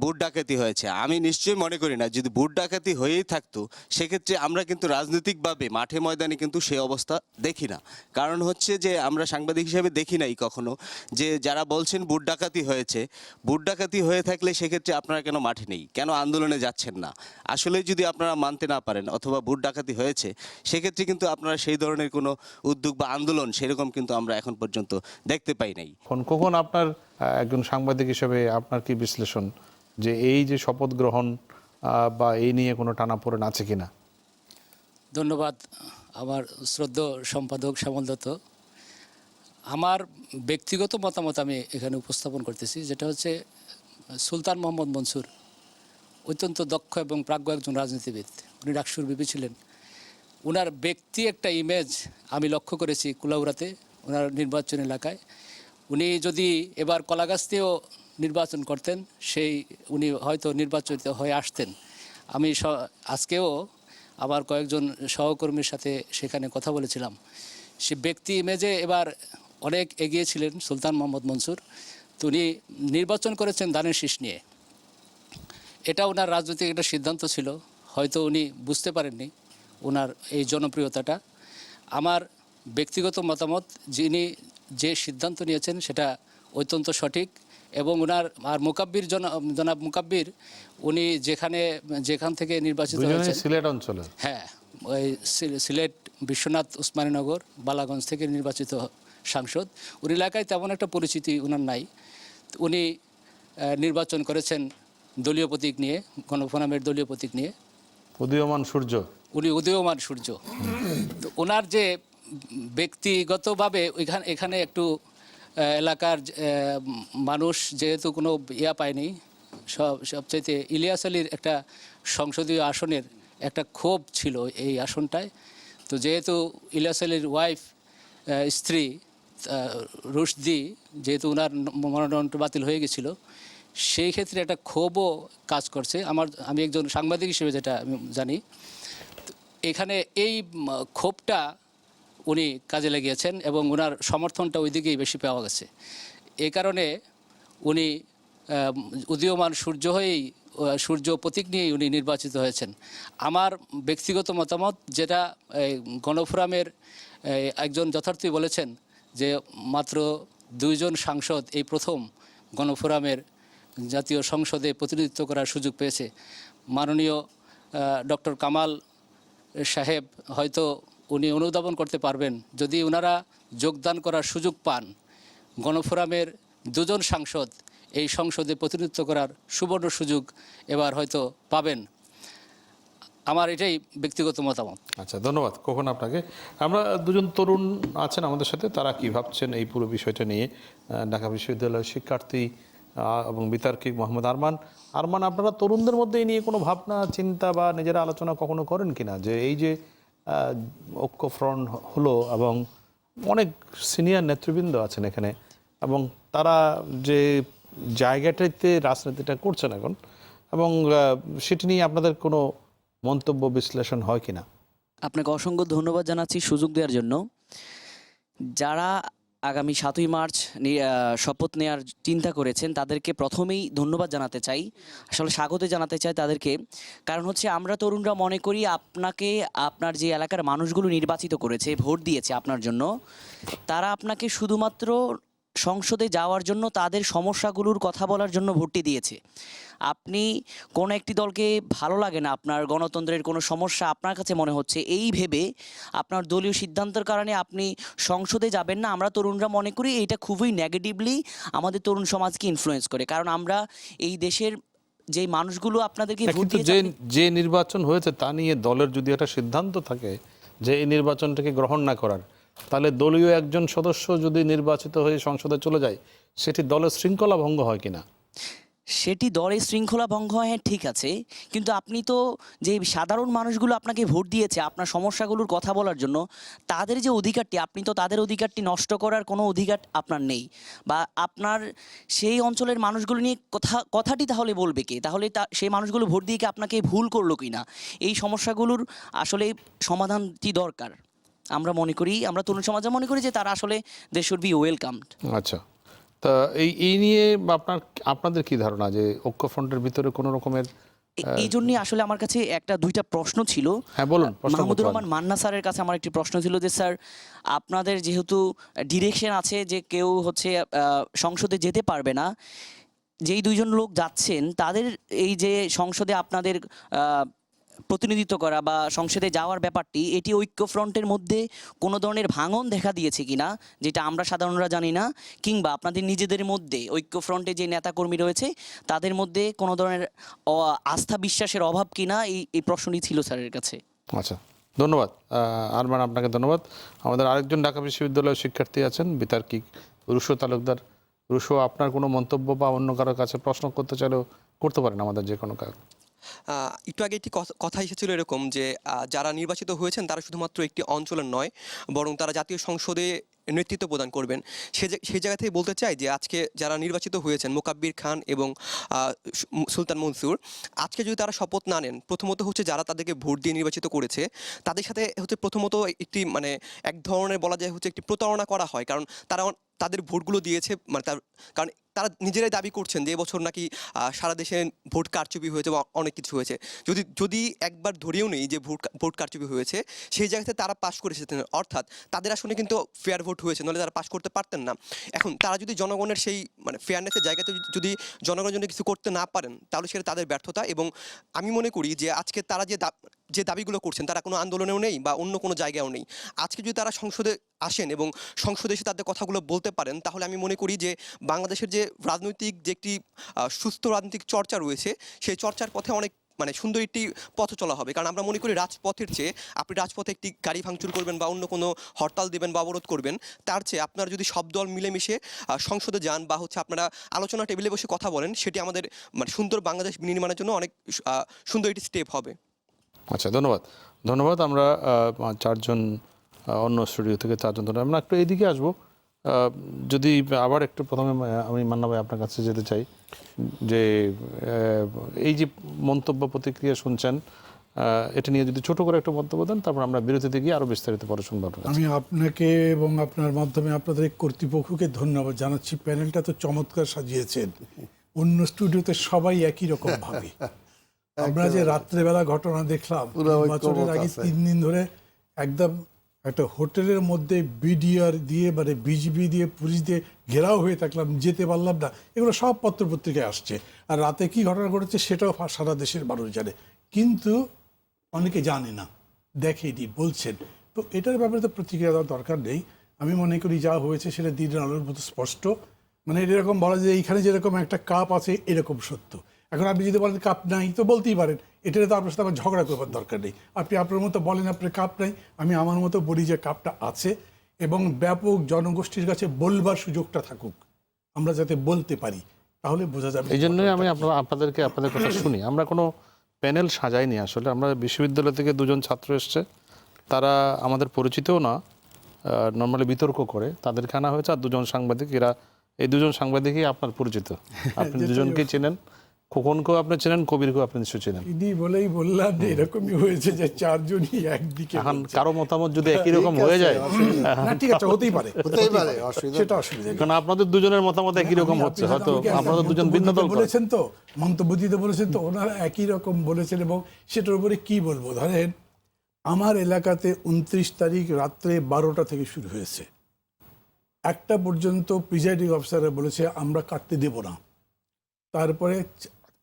ভোট ডাকাতি হয়েছে। আমি নিশ্চয়ই মনে করি না, যদি ভোট ডাকাতি হয়েই থাকতো সেক্ষেত্রে আমরা কিন্তু রাজনৈতিকভাবে মাঠে ময়দানে কিন্তু সেই অবস্থা দেখি না। কারণ হচ্ছে যে আমরা সাংবাদিক হিসেবে দেখি নাই কখনো যে যারা বলছেন ভোট ডাকাতি হয়েছে, ভোট ডাকাতি হয়ে থাকলে সেক্ষেত্রে আপনারা কেন মাঠে নেই, কেন আন্দোলনে যাচ্ছেন না? আসলে যদি আপনারা মানতে না পারেন অথবা ভোট ডাকাতি হয়েছে, সেক্ষেত্রে কিন্তু আপনারা সেই ধরনের কোনো উদ্যোগ বা আন্দোলন সেরকম কিন্তু আমরা এখন পর্যন্ত দেখতে পাই নাই। কখন আপনার একজন সাংবাদিক হিসেবে আপনার কি বিশ্লেষণ যে এই যে শপথ গ্রহণ বা এই নিয়ে কোনো টানাপোড়েন আছে কিনা? ধন্যবাদ আমার শ্রদ্ধেয় সম্পাদক শ্যামল দত্ত। আমার ব্যক্তিগত মতামত আমি এখানে উপস্থাপন করতেছি, যেটা হচ্ছে সুলতান মোহাম্মদ মনসুর অত্যন্ত দক্ষ এবং প্রাজ্ঞ একজন রাজনীতিবিদ। উনি ডাকসুর বিপি ছিলেন। ওনার ব্যক্তি একটা ইমেজ আমি লক্ষ্য করেছি কুলাউড়াতে, ওনার নির্বাচন এলাকায়। উনি যদি এবার কলাগাছতেও নির্বাচন করতেন, উনি হয়তো নির্বাচিত হয়ে আসতেন। আমি আজকেও আমার কয়েকজন সহকর্মীর সাথে সেখানে কথা বলেছিলাম। সে ব্যক্তি ইমেজে এবার অনেক এগিয়ে ছিলেন সুলতান মোহাম্মদ মনসুর। তো উনি নির্বাচন করেছেন ধানের শীষ নিয়ে। এটা ওনার রাজনৈতিক একটা সিদ্ধান্ত ছিল, হয়তো উনি বুঝতে পারেননি ওনার এই জনপ্রিয়তাটা। আমার ব্যক্তিগত মতামত, যিনি যে সিদ্ধান্ত নিয়েছেন সেটা অত্যন্ত সঠিক। এবং ওনার আর জনাব মুকাব্বির, উনি যেখান থেকে নির্বাচিত হয়েছেন, সিলেট অঞ্চলে, হ্যাঁ, ওই সিলেট বিশ্বনাথ উসমানীনগর বালাগঞ্জ থেকে নির্বাচিত সাংসদ। উনি এলাকায় তেমন একটা পরিচিতি ওনার নাই। উনি নির্বাচন করেছেন দলীয় প্রতীক নিয়ে, গণফোরামের দলীয় প্রতীক নিয়ে, উদীয়মান সূর্য। উনি উদীয়মান সূর্য। তো ওনার যে ব্যক্তিগতভাবে এখানে একটু এলাকার মানুষ যেহেতু কোনো পায়নি, সবচাইতে ইলিয়াস আলীর একটা সংসদীয় আসনের একটা ক্ষোভ ছিল এই আসনটায়। তো যেহেতু ইলিয়াস আলীর ওয়াইফ, স্ত্রী রুশদি, যেহেতু ওনার মনোনয়নটা বাতিল হয়ে গেছিল, সেই ক্ষেত্রে একটা ক্ষোভও কাজ করছে। আমি একজন সাংবাদিক হিসেবে যেটা আমি জানি, এখানে এই ক্ষোভটা উনি কাজে লাগিয়েছেন এবং ওনার সমর্থনটা ওই দিকেই বেশি পাওয়া গেছে। এই কারণে উনি উদীয়মান সূর্য হয়েই, সূর্য প্রতীক নিয়েই উনি নির্বাচিত হয়েছেন। আমার ব্যক্তিগত মতামত, যেটা গণফোরামের একজন যথার্থই বলেছেন যে মাত্র 2 জন সাংসদ এই প্রথম গণফোরামের জাতীয় সংসদে প্রতিনিধিত্ব করার সুযোগ পেয়েছে। মাননীয় ডক্টর কামাল সাহেব হয়তো উনি অনুধাবন করতে পারবেন, যদি ওনারা যোগদান করার সুযোগ পান, গণফোরামের 2 জন সাংসদ এই সংসদে প্রতিনিধিত্ব করার সুবর্ণ সুযোগ এবার হয়তো পাবেন। আমার এটাই ব্যক্তিগত মতামত। আচ্ছা, ধন্যবাদ কখন আপনাকে। আমরা দুজন তরুণ আছেন আমাদের সাথে, তারা কি ভাবছেন এই পুরো বিষয়টা নিয়ে। ঢাকা বিশ্ববিদ্যালয়ের শিক্ষার্থী এবং বিতার্কিক মোহাম্মদ আরমান। আরমান, আপনারা তরুণদের মধ্যে এই নিয়ে কোনো ভাবনা চিন্তা বা নিজেরা আলোচনা কখনো করেন কিনা, যে এই যে ঐক্যফ্রন্ট হলো এবং অনেক সিনিয়র নেতৃবৃন্দ আছেন এখানে, এবং তারা যে জায়গাটাতে রাজনীতিটা করছেন এখন, এবং সেটি নিয়ে আপনাদের কোনো মন্তব্য বিশ্লেষণ হয় কিনা? আপনাকে অসংখ্য ধন্যবাদ জানাচ্ছি সুযোগ দেওয়ার জন্য। যারা আগামী 7ই মার্চ শপথ নেওয়ার চিন্তা করেছেন তাদেরকে প্রথমেই ধন্যবাদ জানাতে চাই, আসলে স্বাগত জানাতে চাই তাদেরকে। কারণ হচ্ছে আমরা তরুণরা মনে করি আপনাকে, আপনার যে এলাকার মানুষগুলো নির্বাচিত করেছে, ভোট দিয়েছে আপনার জন্য, তারা আপনাকে শুধুমাত্র সংসদে যাওয়ার জন্য, তাদের সমস্যাগুলোর কথা বলার জন্য ভোটটি দিয়েছে। আপনি কোনো একটি দলকে ভালো লাগে না, আপনার গণতন্ত্রের কোনো সমস্যা আপনার কাছে মনে হচ্ছে, এই ভেবে আপনার দলীয় সিদ্ধান্তের কারণে আপনি সংসদে যাবেন না। আমরা তরুণরা মনে করি এটা খুবই নেগেটিভলি আমাদের তরুণ সমাজকে ইনফ্লুয়েন্স করে। কারণ আমরা এই দেশের যেই মানুষগুলো আপনাদেরকে ভোট কিন্তু দিয়েছে, যে নির্বাচন হয়েছে তা নিয়ে দলের যদি একটা সিদ্ধান্ত থাকে যে এই নির্বাচনটাকে গ্রহণ না করার, তাহলে দলীয় একজন সদস্য যদি নির্বাচিত হয়ে সংসদে চলে যায়, সেটি দলের শৃঙ্খলা ভঙ্গ হয় কিনা? সেটি দলের শৃঙ্খলা ভঙ্গ হয়, হ্যাঁ ঠিক আছে, কিন্তু আপনি তো যে সাধারণ মানুষগুলো আপনাকে ভোট দিয়েছে আপনার সমস্যাগুলোর কথা বলার জন্য, তাদের যে অধিকারটি, আপনি তো তাদের অধিকারটি নষ্ট করার কোনো অধিকার আপনার নেই। বা আপনার সেই অঞ্চলের মানুষগুলো নিয়ে কথাটি তাহলে বলবে কে? তাহলে সেই মানুষগুলো ভোট দিয়ে কি আপনাকে ভুল করলো কি না? এই সমস্যাগুলোর আসলে সমাধানটি দরকার। আমরা মনে করি, আমরা তরুণ সমাজে মনে করি যে তারা আসলে দে শুড বি ওয়েলকামড। আচ্ছা, তা এই নিয়ে আপনাদের কি ধারণা যে ঐক্যফ্রন্টের ভিতরে কোনো রকমের? এই জন্যই আসলে আমার কাছে দুইটা প্রশ্ন ছিল। হ্যাঁ বলুন। মাহমুদুর রহমান মান্না স্যারের কাছে আমার একটি প্রশ্ন ছিল যে স্যার, আপনাদের যেহেতু ডিরেকশন আছে যে কেউ হচ্ছে সংসদে যেতে পারবে না, যেই দুইজন লোক যাচ্ছেন তাদের এই যে সংসদে আপনাদের প্রতিনিধিত্ব করা বা সংসদে যাওয়ার ব্যাপারটি, এটি ঐক্যফ্রন্টের মধ্যে কোনো ধরনের ভাঙন দেখা দিয়েছে কিনা, যেটা আমরা সাধারণরা জানি না, কিংবা আপনাদের নিজেদের মধ্যে ঐক্যফ্রন্টে যে নেতাকর্মী রয়েছে তাদের মধ্যে কোনো ধরনের আস্থা বিশ্বাসের অভাব কিনা, এই প্রশ্নটি ছিল স্যারের কাছে। আচ্ছা, ধন্যবাদ আরমান, আপনাকে ধন্যবাদ। আমাদের আরেকজন ঢাকা বিশ্ববিদ্যালয়ের শিক্ষার্থী আছেন, বিতার্কিক রুশো তালুকদার। রুশো, আপনার কোনো মন্তব্য বা অন্য কারোর কাছে প্রশ্ন করতে চাইলেও করতে পারেন আমাদের যে কোনো কাজ। একটু আগে একটি কথা এসেছিল এরকম যে যারা নির্বাচিত হয়েছেন তারা শুধুমাত্র একটি অঞ্চলের নয়, বরং তারা জাতীয় সংসদে নেতৃত্ব প্রদান করবেন। সেই জায়গা থেকে বলতে চাই যে আজকে যারা নির্বাচিত হয়েছেন, মোকাব্বির খান এবং সুলতান মনসুর, আজকে যদি তারা শপথ না নেন, প্রথমত হচ্ছে যারা তাদেরকে ভোট দিয়ে নির্বাচিত করেছে তাদের সাথে হচ্ছে প্রথমত একটি এক ধরনের বলা যায় হচ্ছে একটি প্রতারণা করা হয়। কারণ তাদের ভোটগুলো দিয়েছে কারণ তারা নিজেরাই দাবি করছেন যে এবছর নাকি সারা দেশে ভোট কারচুপি হয়েছে বা অনেক কিছু হয়েছে। যদি একবার ধরেও নেই যে ভোট কারচুপি হয়েছে, সেই জায়গাতে তারা পাশ করে এসেছেন, অর্থাৎ তাদের আসলে কিন্তু ফেয়ার ভোট হয়েছে, নাহলে তারা পাশ করতে পারতেন না। এখন তারা যদি জনগণের সেই ফেয়ারনেসের জায়গাতে যদি জনগণের জন্য কিছু করতে না পারেন, তাহলে সেটা তাদের ব্যর্থতা। এবং আমি মনে করি যে আজকে তারা যে দাবিগুলো করছেন তারা কোনো আন্দোলনেও নেই বা অন্য কোনো জায়গায়ও নেই। আজকে যদি তারা সংসদে আসেন এবং সংসদে এসে তাদের কথাগুলো বলতে পারেন, তাহলে আমি মনে করি যে বাংলাদেশের যে রাজনৈতিক যে একটি সুস্থ রাজনৈতিক চর্চা রয়েছে, সেই চর্চার পথে অনেক সুন্দর একটি পথ চলা হবে। কারণ আমরা মনে করি রাজপথের চেয়ে আপনি রাজপথে একটি গাড়ি ভাঙচুর করবেন বা অন্য কোনো হরতাল দেবেন বা অবরোধ করবেন, তার চেয়ে আপনারা যদি সব দল মিলেমিশে সংসদে যান বা হচ্ছে আপনারা আলোচনা টেবিলে বসে কথা বলেন, সেটি আমাদের সুন্দর বাংলাদেশ নির্মাণের জন্য অনেক সুন্দর একটি স্টেপ হবে। আচ্ছা, ধন্যবাদ। আমরা চারজন অন্য স্টুডিও থেকে চারজন ধরে আমরা একটু এইদিকে আসবো। যদি আবার একটু প্রথমে আমি মান্না ভাই আপনার কাছে যেতে চাই যে এই যে মন্তব্য প্রতিক্রিয়া শুনছেন, এটা নিয়ে যদি ছোট করে একটু মন্তব্য দেন, তারপর আমরা বিরতিতে গিয়ে আরো বিস্তারিত পরে শুনবো। আমি আপনাকে এবং আপনার মাধ্যমে আপনাদের কর্তৃপক্ষকে ধন্যবাদ জানাচ্ছি। প্যানেলটা তো চমৎকার সাজিয়েছেন। অন্য স্টুডিওতে সবাই একই রকম ভাবে। আমরা যে রাত্রেবেলা ঘটনা দেখলাম, বছরের আগে 3 দিন ধরে একদম একটা হোটেলের মধ্যে বিডিআর দিয়ে বিজিবি দিয়ে পুলিশ দিয়ে ঘেরাও হয়ে থাকলাম, যেতে পারলাম না, এগুলো সব পত্রপত্রিকায় আসছে। আর রাতে কি ঘটনা ঘটেছে সেটাও সারা দেশের মানুষ জানে, কিন্তু অনেকে জানে না, দেখেনি, বলছেন। তো এটার ব্যাপারে তো প্রতিক্রিয়া দেওয়ার দরকার নেই। আমি মনে করি যা হয়েছে সেটা দিনের আলোর মতো স্পষ্ট। মানে এরকম বলা যায় এইখানে যেরকম একটা কাপ আছে এরকম সত্য। এখন আপনি যদি বলেন কাপ নাই তো বলতেই পারেন, এটা তো আপনার সাথে আমার ঝগড়া করবার দরকার নেই। আপনি আপনার মতো বলেন আপনার কাপ নাই, আমি আমার মতো বলি যে কাপটা আছে, এবং ব্যাপক জনগোষ্ঠীর কাছে বলবার সুযোগটা থাকুক, আমরা যাতে বলতে পারি, তাহলে বোঝা যাবে। এই জন্যই আমি আপনাদের কথা শুনি। আমরা কোনো প্যানেল সাজাইনি আসলে, আমরা বিশ্ববিদ্যালয় থেকে দুজন ছাত্র এসছে, তারা আমাদের পরিচিতও না, নর্মালি বিতর্ক করে তাদেরকে আনা হয়েছে, আর দুজন সাংবাদিক, এরা এই দুজন সাংবাদিকই আপনার পরিচিত, আপনি দুজনকেই চেনেন, খোকনকেও আপনি চেনেন, কবিরকেও আপনি নিশ্চয়ই চেনেন। ইনি বলেই বললাম যে এরকমই হয়েছে যে চারজনই একদিকে। এখন কারো মতামত যদি একই রকম হয়ে যায়, না ঠিক আছে, হতেই পারে, সেটা অসুবিধা নেই। কারণ আপনাদের দুজনের মতামত একই রকম হচ্ছে, হয়তো আপনারা দুজন ভিন্ন দল বলেছেন তো, মন্তব্য দিতে বলেছেন তো, ওনারা একই রকম বলেছেন, এবং সেটার উপরে কি বলবো, ধরেন আমার এলাকাতে 29 তারিখ রাত্রে 12টা থেকে শুরু হয়েছে, 1টা পর্যন্ত প্রিজাইডিং অফিসাররা বলেছে আমরা কাটতে দেব না। তারপরে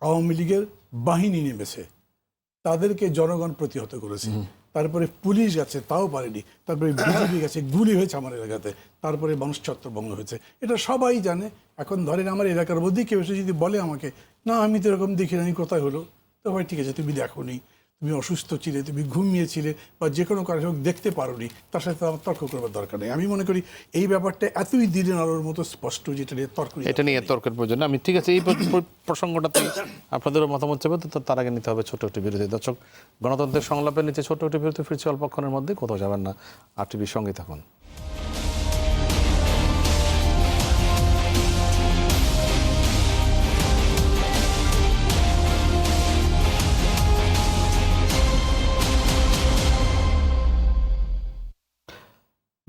আওয়ামী লীগের বাহিনী নেমেছে, তাদেরকে জনগণ প্রতিহত করেছে, তারপরে পুলিশ গেছে তাও পারেনি, তারপরে বিজেপি গেছে, গুলি হয়েছে আমার এলাকাতে, তারপরে মানুষ ছত্রভঙ্গ হয়েছে, এটা সবাই জানে। এখন ধরেন আমার এলাকার মধ্যেই কেউ এসে যদি বলে আমাকে, না আমি তো এরকম দেখি না, কোথায় হলো, তো ভাই ঠিক আছে, তুমি দেখোনি, তুমি অসুস্থ ছিলে, তুমি ঘুমিয়েছিলে, বা যে কোনো কারণে হোক দেখতে পারোনি, তার সাথে আমার তর্ক করবার দরকার নেই। আমি মনে করি এই ব্যাপারটা এতই দিনের আলোর মতো স্পষ্ট, যেটা নিয়ে তর্ক, এটা নিয়ে তর্কের প্রয়োজন আমি ঠিক আছে, এই প্রসঙ্গটাতে আপনাদেরও মতামত চাইবে, তো তার আগে নিতে হবে ছোট একটি বিরতি। দর্শক, গণতন্ত্রের সংলাপের নিচে ছোট একটি বিরতি, ফিরছি অল্পক্ষণের মধ্যে, কোথাও যাবেন না, RTVর সঙ্গে থাকুন।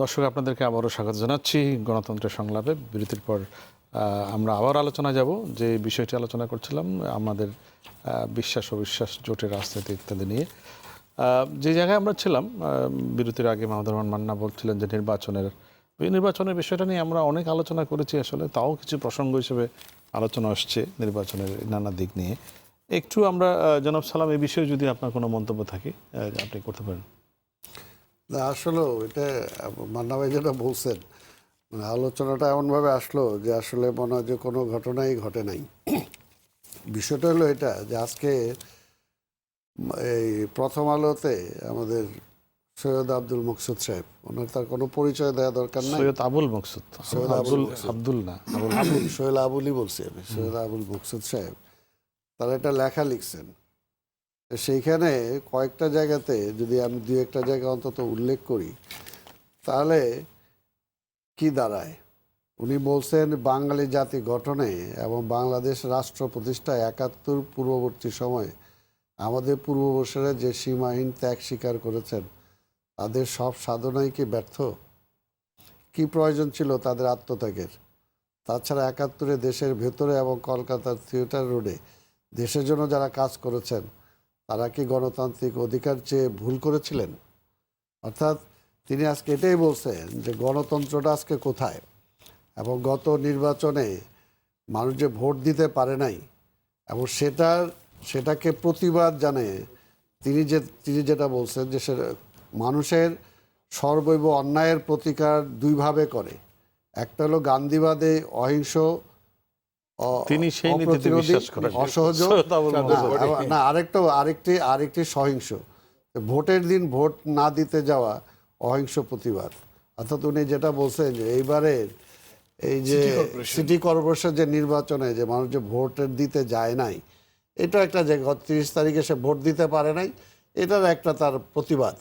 দর্শক, আপনাদেরকে আবারও স্বাগত জানাচ্ছি গণতন্ত্রের সংলাপে। বিরতির পর আমরা আবার আলোচনা যাব, যে বিষয়টি আলোচনা করছিলাম আমাদের বিশ্বাস অবিশ্বাস, জোটের রাজনীতি ইত্যাদি নিয়ে। যে জায়গায় আমরা ছিলাম বিরতির আগে, মাহমুদুর রহমান মান্না বলছিলেন যে নির্বাচনের বিষয়টা নিয়ে আমরা অনেক আলোচনা করেছি আসলে, তাও কিছু প্রসঙ্গ হিসেবে আলোচনা আসছে নির্বাচনের নানা দিক নিয়ে। একটু আমরা জনাব সালাম, এই বিষয়ে যদি আপনার কোনো মন্তব্য থাকে আপনি করতে পারেন। না আসলে এটা মান্না ভাই যেটা বলছেন, মানে আলোচনাটা এমনভাবে আসলো যে আসলে মনে হয় যে কোনো ঘটনাই ঘটে নাই। বিষয়টা হলো এটা যে আজকে এই প্রথম আলোতে আমাদের সৈয়দ আব্দুল মকসুদ সাহেব, ওনার তার কোনো পরিচয় দেওয়া দরকার নাই, সৈয়দ আবুল মকসুদ, সৈয়দ আব্দুল না, সৈয়দ আবুলই বলছি আমি, সৈয়দ আবুল মকসুদ সাহেব, তারা একটা লেখা লিখছেন। সেইখানে কয়েকটা জায়গাতে যদি আমি 2-1টা জায়গা অন্তত উল্লেখ করি, তাহলে কি দাঁড়ায়। উনি বলছেন বাঙালি জাতি গঠনে এবং বাংলাদেশ রাষ্ট্র প্রতিষ্ঠায় 71 পূর্ববর্তী সময়ে আমাদের পূর্ববর্ষীরা যে সীমাহীন ত্যাগ স্বীকার করেছেন, তাদের সব সাধনাই কি ব্যর্থ? কি প্রয়োজন ছিল তাদের আত্মত্যাগের? তাছাড়া 71-এ দেশের ভেতরে এবং কলকাতার থিয়েটার রোডে দেশের জন্য যারা কাজ করেছেন, তারা কি গণতান্ত্রিক অধিকার চেয়ে ভুল করেছিলেন? অর্থাৎ তিনি আজকে এটাই বলছেন যে গণতন্ত্রটা আজকে কোথায়, এবং গত নির্বাচনে মানুষ যে ভোট দিতে পারে নাই, এবং সেটাকে প্রতিবাদ জানে তিনি যেটা বলছেন যে সে মানুষের সর্বৈব অন্যায়ের প্রতিকার দুইভাবে করে। একটা হলো গান্ধীবাদে অহিংস, তিনি সেই নীতিতে বিশ্বাস করেন, অসহযোগ না, আরেকটি সহিংস, ভোটের দিন ভোট না দিতে যাওয়া, অহিংস প্রতিবাদ। অর্থাৎ উনি যেটা বলছেন যে এইবারের এই যে সিটি কর্পোরেশন যে নির্বাচনে যে মানুষ যে ভোটের দিতে যায় নাই, এটা একটা যে 30 তারিখে সে ভোট দিতে পারে নাই, এটার একটা তার প্রতিবাদ।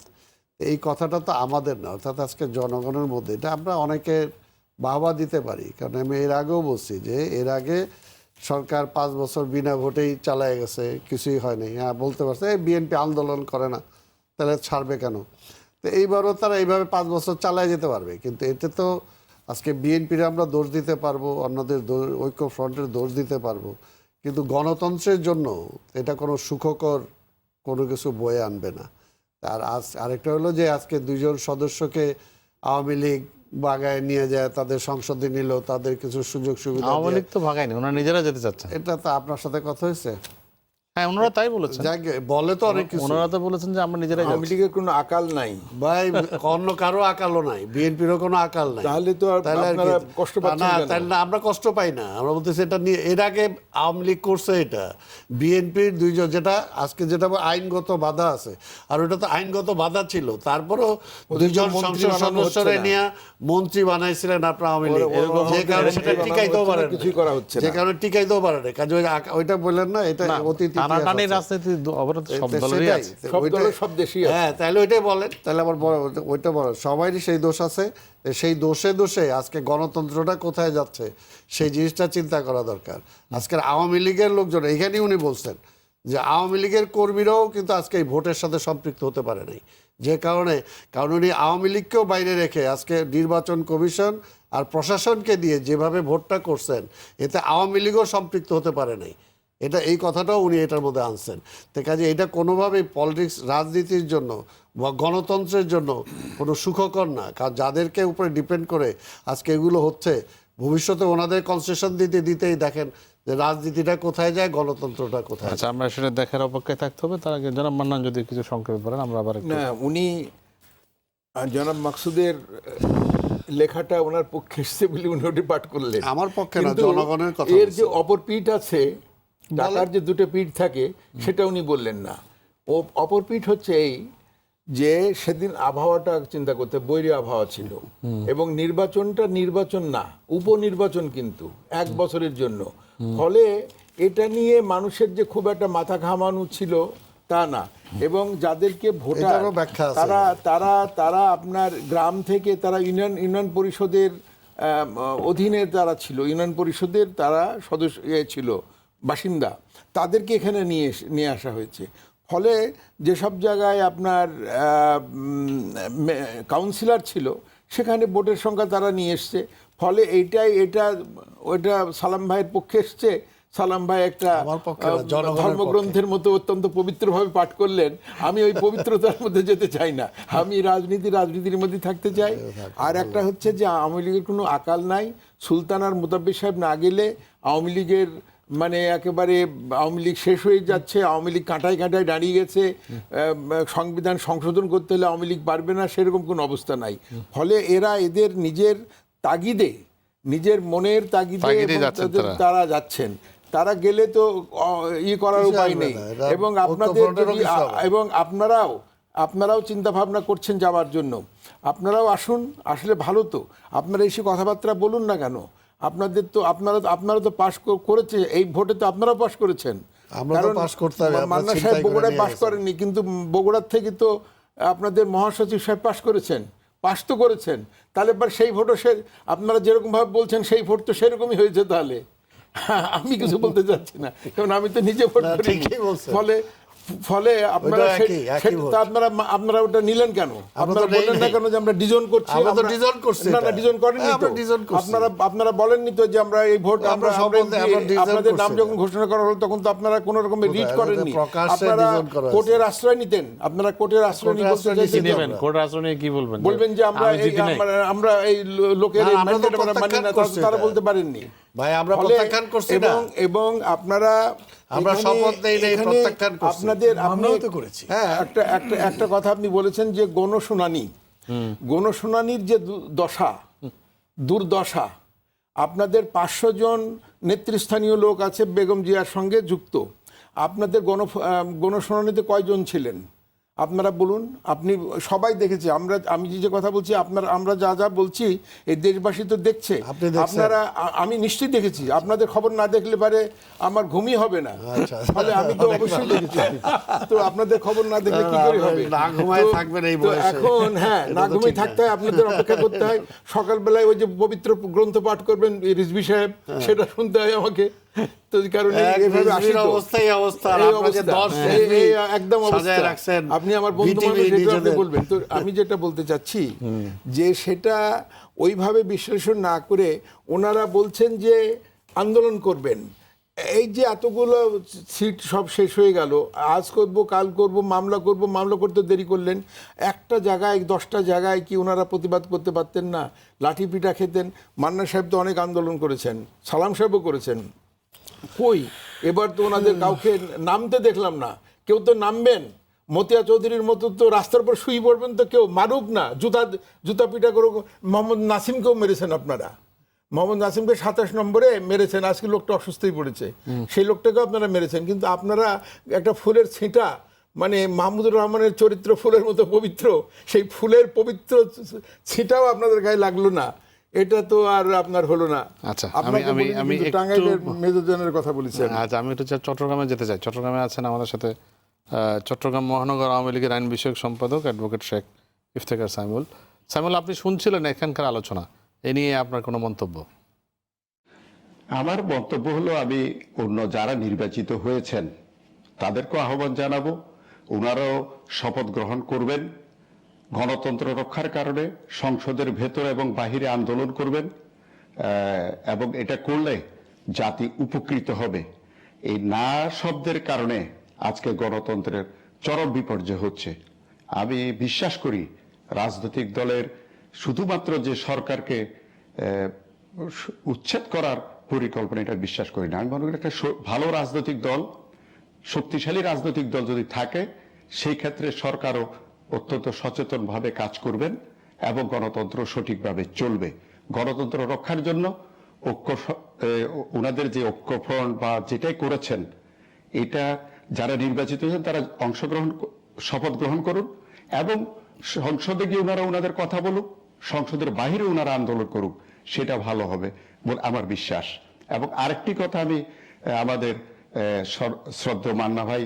এই কথাটা তো আমাদের না, অর্থাৎ আজকে জনগণের মধ্যে এটা আমরা অনেকে বাহবা দিতে পারি। কারণ আমি এর আগেও বলছি যে এর আগে সরকার 5 বছর বিনা ভোটেই চালায় গেছে, কিছুই হয়নি। হ্যাঁ বলতে পারছে এই বিএনপি আন্দোলন করে না, তাহলে ছাড়বে কেন? তো এইবারও তারা এইভাবে 5 বছর চালায় যেতে পারবে, কিন্তু এতে তো আজকে বিএনপির আমরা দোষ দিতে পারবো, অন্যদের ঐক্য ফ্রন্টের দোষ দিতে পারবো, কিন্তু গণতন্ত্রের জন্য এটা কোনো সুখকর কোনো কিছু বয়ে আনবে না। আর আরেকটা হলো যে আজকে 2 জন সদস্যকে আওয়ামী লীগ বাগায় নিয়ে যায়, তাদের সংসদে নিল, তাদের কিছু সুযোগ সুবিধা। আওয়ামী লীগ তো ভাগায়নি, ওনারা নিজেরা যেতে চাচ্ছেন। এটা তো আপনার সাথে কথা হয়েছে? হ্যাঁ, ওনারা তাই বলেছেন। যাকে বলে তো অনেক কিছু। ওনারা তো বলেছেন যে আমরা নিজেরাই আওয়ামী লীগের কোনো আকাল নাই, ভাই অন্য কারো আকালও নাই, বিএনপিরও কোনো আকাল নাই। তাহলে তো আর তাহলে আর কি? আপনারা কষ্ট পাচ্ছেন না, কেন? তাহলে না, আমরা কষ্ট পাই না। আমরা বলতেছি এটা নিয়ে এর আগে আওয়ামী লীগ করছে, এটা বিএনপির দুইজন, যেটা আজকে যেটা আইনগত বাধা আছে, আর ওটা তো আইনগত বাধা ছিল, তারপরেও দুইজন মন্ত্রী সংসদ বানানো হচ্ছে সদস্যরে না। নিয়ে মন্ত্রী বানাইছিলেন আপনার আওয়ামী লীগ, যে কারণে সেটা মন্ত্রী টিকাইতেও বানানো পারেন, কিছুই করা হচ্ছে যে না। কারণে টিকাইতেও পারেন কাজে ওইটা বললেন না, এটা অতীত ইতিহাস টানাটানি আছে। রাজনীতি অবরোধ সব সেটাই, দলেরই আছে। সব ওইটাই- দলের সব দেশেই আছে। হ্যাঁ, তাহলে ওইটাই বলেন, তাহলে আবার ওইটা বলেন, সবারই সেই দোষ আছে। সেই দোষে আজকে গণতন্ত্রটা কোথায় যাচ্ছে সেই জিনিসটা চিন্তা করা দরকার। আজকের আওয়ামী লীগের লোকজন, এখানেই উনি বলছেন যে আওয়ামী লীগের কর্মীরাও কিন্তু আজকে এই ভোটের সাথে সম্পৃক্ত হতে পারে নাই, যে কারণ উনি আওয়ামী লীগকেও বাইরে রেখে আজকে নির্বাচন কমিশন আর প্রশাসনকে দিয়ে যেভাবে ভোটটা করছেন, এতে আওয়ামী লীগও সম্পৃক্ত হতে পারে নাই। এই কথাটাও উনি এটার মধ্যে আনছেন। তো কাজে এটা কোনোভাবেই পলিটিক্স, রাজনীতির জন্য বা গণতন্ত্রের জন্য কোনো সুখকর না। কারণ যাদেরকে উপরে ডিপেন্ড করে আজকে এগুলো হচ্ছে, ভবিষ্যতে ওনাদের কনসেশন দিতেই দেখেন যে রাজনীতিটা কোথায় যায়, গণতন্ত্রটা কোথায় যায়। আচ্ছা, আমরা সেটা দেখার অপেক্ষায় থাকতে হবে। তার আগে জনাব মান্নান যদি কিছু সংক্ষেপে বলেন, আমরা আবার একটু। না, উনি জনাব মাকসুদের লেখাটা ওনার পক্ষে এসছে বলে উনি ওটি পাঠ করলেন। আমার পক্ষে না, কিন্তু জনগণের কথা এর যে বলছি। অপর পিঠ আছে, টাকার যে দুটো পিঠ থাকে, সেটা উনি বললেন না। অপর পিঠ হচ্ছে এই যে সেদিন আবহাওয়াটা চিন্তা করতে, বৈরী আবহাওয়া ছিল, এবং নির্বাচনটা নির্বাচন না, উপনির্বাচন কিন্তু 1 বছরের জন্য। ফলে এটা নিয়ে মানুষের যে খুব একটা মাথা ঘামানো ছিল তা না, এবং যাদেরকে ভোটার, এটারও ব্যাখ্যা আছে। তারা আপনার গ্রাম থেকে, তারা ইউনিয়ন পরিষদের অধীনে তারা ছিল, ইউনিয়ন পরিষদের তারা সদস্য ছিল, বাসিন্দা, তাদেরকে এখানে নিয়ে আসা হয়েছে। ফলে যেসব জায়গায় আপনার কাউন্সিলর ছিল, সেখানে ভোটের সংখ্যা তারা নিয়ে এসছে। ফলে ওইটা সালাম ভাইয়ের পক্ষে এসছে। সালাম ভাই একটা আমার পক্ষে না, জনগণের ধর্মগ্রন্থের মতো অত্যন্ত পবিত্রভাবে পাঠ করলেন। আমি ওই পবিত্রতার মধ্যে যেতে চাই না, আমি রাজনীতির মধ্যে থাকতে চাই। আর একটা হচ্ছে যে আওয়ামী লীগের কোনো আকাল নাই। সুলতান আর মুতাব্বির সাহেব না গেলে আওয়ামী লীগের মানে একেবারে আওয়ামী লীগ শেষ হয়ে যাচ্ছে। আওয়ামী লীগ কাঁটায় দাঁড়িয়ে গেছে। সংবিধান সংশোধন করতে হলে আওয়ামী লীগ পারবে না, সেরকম কোনো অবস্থা নাই। ফলে এদের নিজের তাগিদে, নিজের মনের তাগিদে যাচ্ছেন তারা যাচ্ছেন। তারা গেলে তো করার উপায় নেই। এবং আপনারাও চিন্তা ভাবনা করছেন যাওয়ার জন্য। আপনারাও আসুন, আসলে ভালো তো। আপনারা এসে কথাবার্তা বলুন না কেন? আপনারা তো পাশ করেছে, এই ভোটে তো আপনারাও পাশ করেছেন। আমরা তো পাস করতে হবে, আমরা মান্না চিন্তাই সাহেব করে বগুড়ায় নিয়ে পাশ গেছেন। করেননি, কিন্তু বগুড়ার থেকে তো আপনাদের মহাসচিব সাহেব পাশ করেছেন, পাশ তো করেছেন। তাহলে এবার সেই ভোটও আপনারা যেরকম ভাবে বলছেন, সেই ভোট তো সেরকমই হয়েছে। তাহলে আমি কিছু বলতে চাচ্ছি না, কারণ আমি তো নিজে ভোট করিনি। ঠিকই বলছেন। ফলে আপনারা একই ভোট। আপনারা ওটা নিলেন কেন? আপনারা তো বললেন না নেই। কেন যে আমরা ডিজন করছি? আমরা তো ডিজন করছি না, এটা। ডিজন করেননি হ্যাঁ, তো। আমরা ডিজন করছি। আপনারা বলেননি তো যে আমরা এই ভোট আমরা সম্বন্ধে আমরা ডিজন আপনাদের নাম করছি যখন না। ঘোষণা করা হলো, তখন তো আপনারা কোনো রকমের রিড কোথায়? করেননি। এটা প্রকাশ্যে আপনারা ডিজন করা হয়েছে। কোর্টের আশ্রয় নিতেন। আপনারা কোর্টের আশ্রয় নিয়ে বলতে আশ্রয় চাইছেন কি নিতে তো? নেবেন? কোর্ট আশ্রয় কি বলবেন? বলবেন যে আমরা আমরা এই লোকের না, এই আমরা তো mandate আমরা মানি না, প্রত্যাখ্যান করছি তারা এটা। বলতে পারেননি। ভাই, আমরা ফলে প্রত্যাখ্যান করছি না। এবং আপনারা আমরা শপথ নেই, এখানে প্রত্যাখ্যান করছি। আমরাও তো করেছি। হ্যাঁ, একটা কথা আপনি বলেছেন যে গণশুনানির যে দুর্দশা, আপনাদের 500 জন নেতৃস্থানীয় লোক আছে বেগম জিয়ার সঙ্গে যুক্ত। আপনাদের গণশুনানিতে কয়জন ছিলেন আপনারা বলুন? আপনি সবাই দেখেছে। আমি যে কথা বলছি, আমরা যা বলছি, এই দেশবাসী তো দেখছে। আপনি দেখছেন? আপনারা, আমি নিশ্চয়ই দেখেছি। আপনাদের খবর না দেখলে পারে আমার ঘুমই হবে না। আচ্ছা। ফলে আমি তো অবশ্যই দেখেছি। তো আপনাদের খবর না দেখলে কি করে হবে? না ঘুমায় তো- থাকবেন এই তো বয়সে। এখন না এটা তো ঘুমিয়ে ঠিক থাকতে হয়, আপনাদের অপেক্ষা করতে হয়। সকালবেলায় ওই যে পবিত্র গ্রন্থ পাঠ করবেন রিজভী সাহেব, সেটা শুনতে হয় আমাকে। তো এই কারণে এইভাবে আসি তো। অবস্থায় অবস্থা এই আপনারা যে অবস্থা। 10 এই একদম সাজায় অবস্থা। রাখছেন। আপনি আমার বন্ধু VTV মানুষ, এটা আপনি নিজেদের- বলবেন। তো আমি যেটা বলতে চাচ্ছি যে সেটা ওইভাবে বিশ্লেষণ না করে ওনারা বলছেন যে আন্দোলন করবেন। এই যে এতগুলো সিট সব শেষ হয়ে গেল, আজ করব, কাল করব, মামলা করতে দেরি করলেন। একটা জায়গায় 10টা জায়গায় কি ওনারা প্রতিবাদ করতে পারতেন না? লাঠি পিটা খেতেন। মান্না সাহেব তো অনেক আন্দোলন করেছেন, সালাম সাহেবও করেছেন। কই এবার তো ওনাদের কাউকে নামতে দেখলাম না। কেউ তো নামবেন, মতিয়া চৌধুরীর মতো তো রাস্তার উপর শুয়ে পড়বেন, তো কেউ মারুক না, জুতা পিটা করুক। মোহাম্মদ নাসিমকেও মেরেছেন আপনারা, মোহাম্মদ নাসিমকে 27 নম্বরে মেরেছেন, আজকে লোকটা অসুস্থই পড়েছে, সেই লোকটাকেও আপনারা মেরেছেন। কিন্তু আপনারা একটা ফুলের ছিটা, মানে মাহমুদুর রহমানের চরিত্র ফুলের মতো পবিত্র, সেই ফুলের পবিত্র ছিটাও আপনাদের গায়ে লাগলো না, এটা তো আর আপনার হলো না। আচ্ছা, আপনাকে আমি বলিনি, আমি কিন্তু একটু টাঙ্গাইলের মেজর জনের কথা বলেছেন। আচ্ছা, আমি একটু চট্টগ্রামে যেতে চাই। চট্টগ্রামে আছেন আমাদের সাথে চট্টগ্রাম মহানগর আওয়ামী লীগের আইন বিষয়ক সম্পাদক অ্যাডভোকেট শেখ ইফতেখার সাইমুল। সাইমুল, আপনি শুনছিলেন এখানকার আলোচনা, এ নিয়ে আপনার কোনো মন্তব্য? আমার বক্তব্য হলো, আমি অন্য যারা নির্বাচিত হয়েছেন তাদেরকেও আহ্বান জানাবো, ওনারাও শপথ গ্রহণ করবেন, গণতন্ত্র রক্ষার কারণে সংসদের ভেতরে এবং বাহিরে আন্দোলন করবেন, এবং এটা করলে জাতি উপকৃত হবে। এই না শব্দের কারণে আজকে গণতন্ত্রের চরম বিপর্যয় হচ্ছে। আমি বিশ্বাস করি রাজনৈতিক দলের শুধুমাত্র যে সরকারকে উচ্ছেদ করার পরিকল্পনা, এটা বিশ্বাস করি না। আমি মনে করি একটা ভালো রাজনৈতিক দল, শক্তিশালী রাজনৈতিক দল যদি থাকে, সেই ক্ষেত্রে সরকারও অত্যন্ত সচেতনভাবে কাজ করবেন এবং গণতন্ত্র সঠিকভাবে চলবে। গণতন্ত্র রক্ষার জন্য ওনাদের যে ঐক্যফ্রন্ট বা যেটাই করেছেন, এটা যারা নির্বাচিত হয়েছেন তারা শপথ গ্রহণ করুন এবং সংসদে গিয়ে ওনারা ওনাদের কথা বলুক, সংসদের বাইরে ওনারা আন্দোলন করুক, সেটা ভালো হবে বলে আমার বিশ্বাস। এবং আরেকটি কথা, আমি আমাদের শ্রদ্ধেয় মান্না ভাই,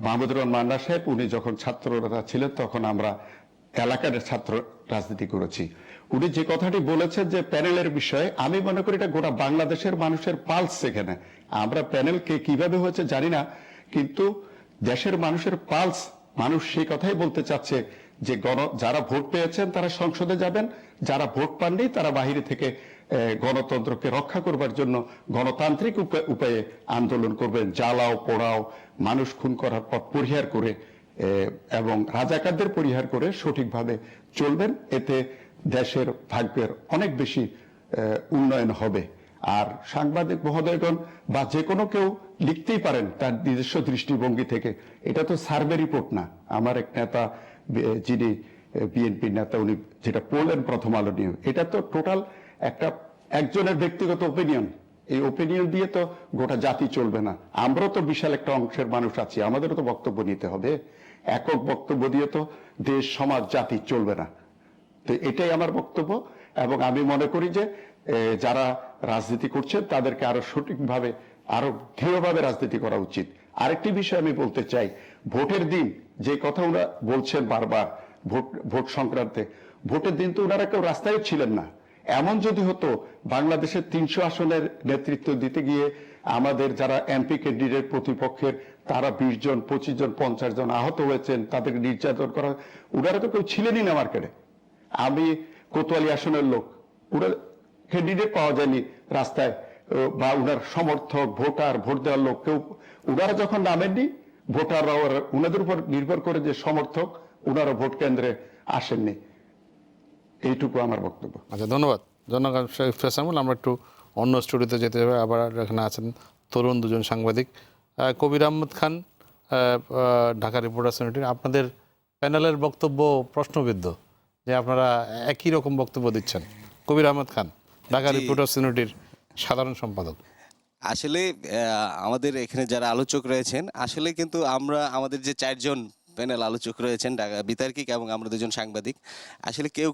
মাহমুদুর রহমান মান্না সাহেব, উনি যখন ছাত্ররা ছিলেন তখন আমরা এলাকার ছাত্র রাজনীতি করেছি। উনি যে কথাটি বলেছেন যে প্যানেলের বিষয়ে, আমি মনে করি এটা গোটা বাংলাদেশের মানুষের পালস। সেখানে আমরা প্যানেলকে কিভাবে হয়েছে জানি না, কিন্তু দেশের মানুষের পালস, মানুষ সেই কথাই বলতে চাচ্ছে যে যারা ভোট পেয়েছেন তারা সংসদে যাবেন, যারা ভোট পাননি তারা বাহিরে থেকে গণতন্ত্রকে রক্ষা করবার জন্য গণতান্ত্রিক উপায়ে আন্দোলন করবেন, জ্বালাও পোড়াও, মানুষ খুন করার পর পরিহার করে এবং রাজাকারদের পরিহার করে সঠিকভাবে চলবেন। এতে দেশের ভাগ্যের অনেক বেশি উন্নয়ন হবে। আর সাংবাদিক মহোদয়গণ বা যে কোনো কেউ লিখতেই পারেন তার নিজস্ব দৃষ্টিভঙ্গি থেকে, এটা তো সার্ভে রিপোর্ট না। আমার এক নেতা, যিনি বিএনপির নেতা, উনি যেটা পড়লেন প্রথম আলো নিয়ে, এটা তো টোটাল একজনের ব্যক্তিগত ওপিনিয়ন। এই ওপিনিয়ন দিয়ে তো গোটা জাতি চলবে না। আমরাও তো বিশাল একটা অংশের মানুষ আছি, আমাদেরও তো বক্তব্য নিতে হবে। একক বক্তব্য দিয়ে তো দেশ, সমাজ, জাতি চলবে না। তো এটাই আমার বক্তব্য। এবং আমি মনে করি যে যারা রাজনীতি করছেন তাদেরকে আরো সঠিকভাবে, আরো দৃঢ়ভাবে রাজনীতি করা উচিত। আরেকটি বিষয় আমি বলতে চাই, ভোটের দিন যে কথা ওরা বলছেন বারবার, ভোট সংক্রান্তে, ভোটের দিন তো ওনারা কেউ রাস্তায় ছিলেন না। এমন যদি হতো, বাংলাদেশের 300 আসনের নেতৃত্ব দিতে গিয়ে আমাদের যারা এমপি ক্যান্ডিডেট প্রতিপক্ষের, তারা 20 জন, 25 জন, 50 জন আহত হয়েছেন, তাদেরকে নির্যাতন করা, ওনারা তো কেউ ছিলেনই না মার্কেটে। আমি কোতোয়ালি আসনের লোক, ওরা ক্যান্ডিডেট পাওয়া যায়নি রাস্তায়, বা উনার সমর্থক, ভোটার, ভোট দেওয়ার লোক কেউ, ওনারা যখন নামেননি, ভোটাররা ওনাদের উপর নির্ভর করে যে সমর্থক, ওনারা ভোট কেন্দ্রে আসেননি। এইটুকু আমার বক্তব্য। আচ্ছা, ধন্যবাদ জনগণ শেখ ফেসামুল। আমরা একটু অন্য স্টুডিওতে যেতে হবে। আবার এখানে আছেন তরুণ দুজন সাংবাদিক, কবির আহমদ খান, ঢাকা রিপোর্টার্স ইউনিটির। আপনাদের প্যানেলের বক্তব্য প্রশ্নবিদ্ধ, যে আপনারা একই রকম বক্তব্য দিচ্ছেন। কবির আহমদ খান, ঢাকা রিপোর্টার্স ইউনিটির সাধারণ সম্পাদক। আসলে আমাদের এখানে যারা আলোচক রয়েছেন, আসলে কিন্তু আমরা আমাদের যে 4 জন প্যানেল আলোচক রয়েছেন, বিতার্কিক এবং আমরা 2 জন সাংবাদিক, আসলে কেউ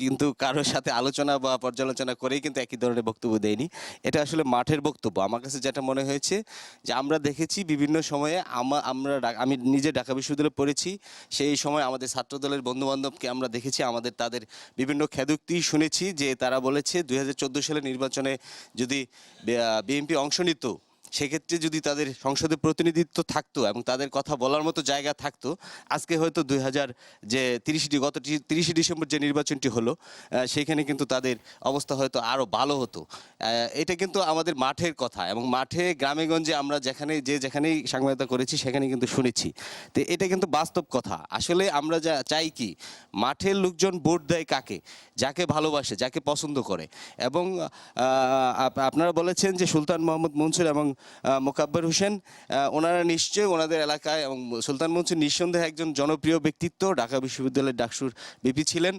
কিন্তু কারোর সাথে আলোচনা বা পর্যালোচনা করেই কিন্তু একই ধরনের বক্তব্য দেয়নি। এটা আসলে মাঠের বক্তব্য। আমার কাছে যেটা মনে হয়েছে যে আমরা দেখেছি বিভিন্ন সময়ে, আমি নিজে ঢাকা বিশ্ববিদ্যালয়ে পড়েছি, সেই সময় আমাদের ছাত্রদলের বন্ধুবান্ধবকে আমরা দেখেছি, তাদের বিভিন্ন খেদুক্তি শুনেছি যে তারা বলেছে 2014 সালের নির্বাচনে যদি বিএনপি অংশ নিত, সেক্ষেত্রে যদি তাদের সংসদে প্রতিনিধিত্ব থাকতো এবং তাদের কথা বলার মতো জায়গা থাকতো, আজকে হয়তো গত 30 ডিসেম্বর যে নির্বাচনটি হলো, সেখানে কিন্তু তাদের অবস্থা হয়তো আরও ভালো হতো। এটা কিন্তু আমাদের মাঠের কথা, এবং মাঠে গ্রামে গঞ্জে আমরা যেখানেই সাংবাদিকতা করেছি সেখানে কিন্তু শুনেছি। তো এটা কিন্তু বাস্তব কথা। আসলে আমরা যা চাই কি, মাঠের লোকজন ভোট দেয় কাকে, যাকে ভালোবাসে, যাকে পছন্দ করে। এবং আপনারা বলেছেন যে সুলতান মোহাম্মদ মনসুর এবং মোকাব্বর হোসেন, ওনারা নিশ্চয়ই ওনাদের এলাকায়, এবং সুলতান মনসুর নিঃসন্দেহে একজন জনপ্রিয় ব্যক্তিত্ব, ঢাকা বিশ্ববিদ্যালয়ের ডাকসুর বিপি ছিলেন।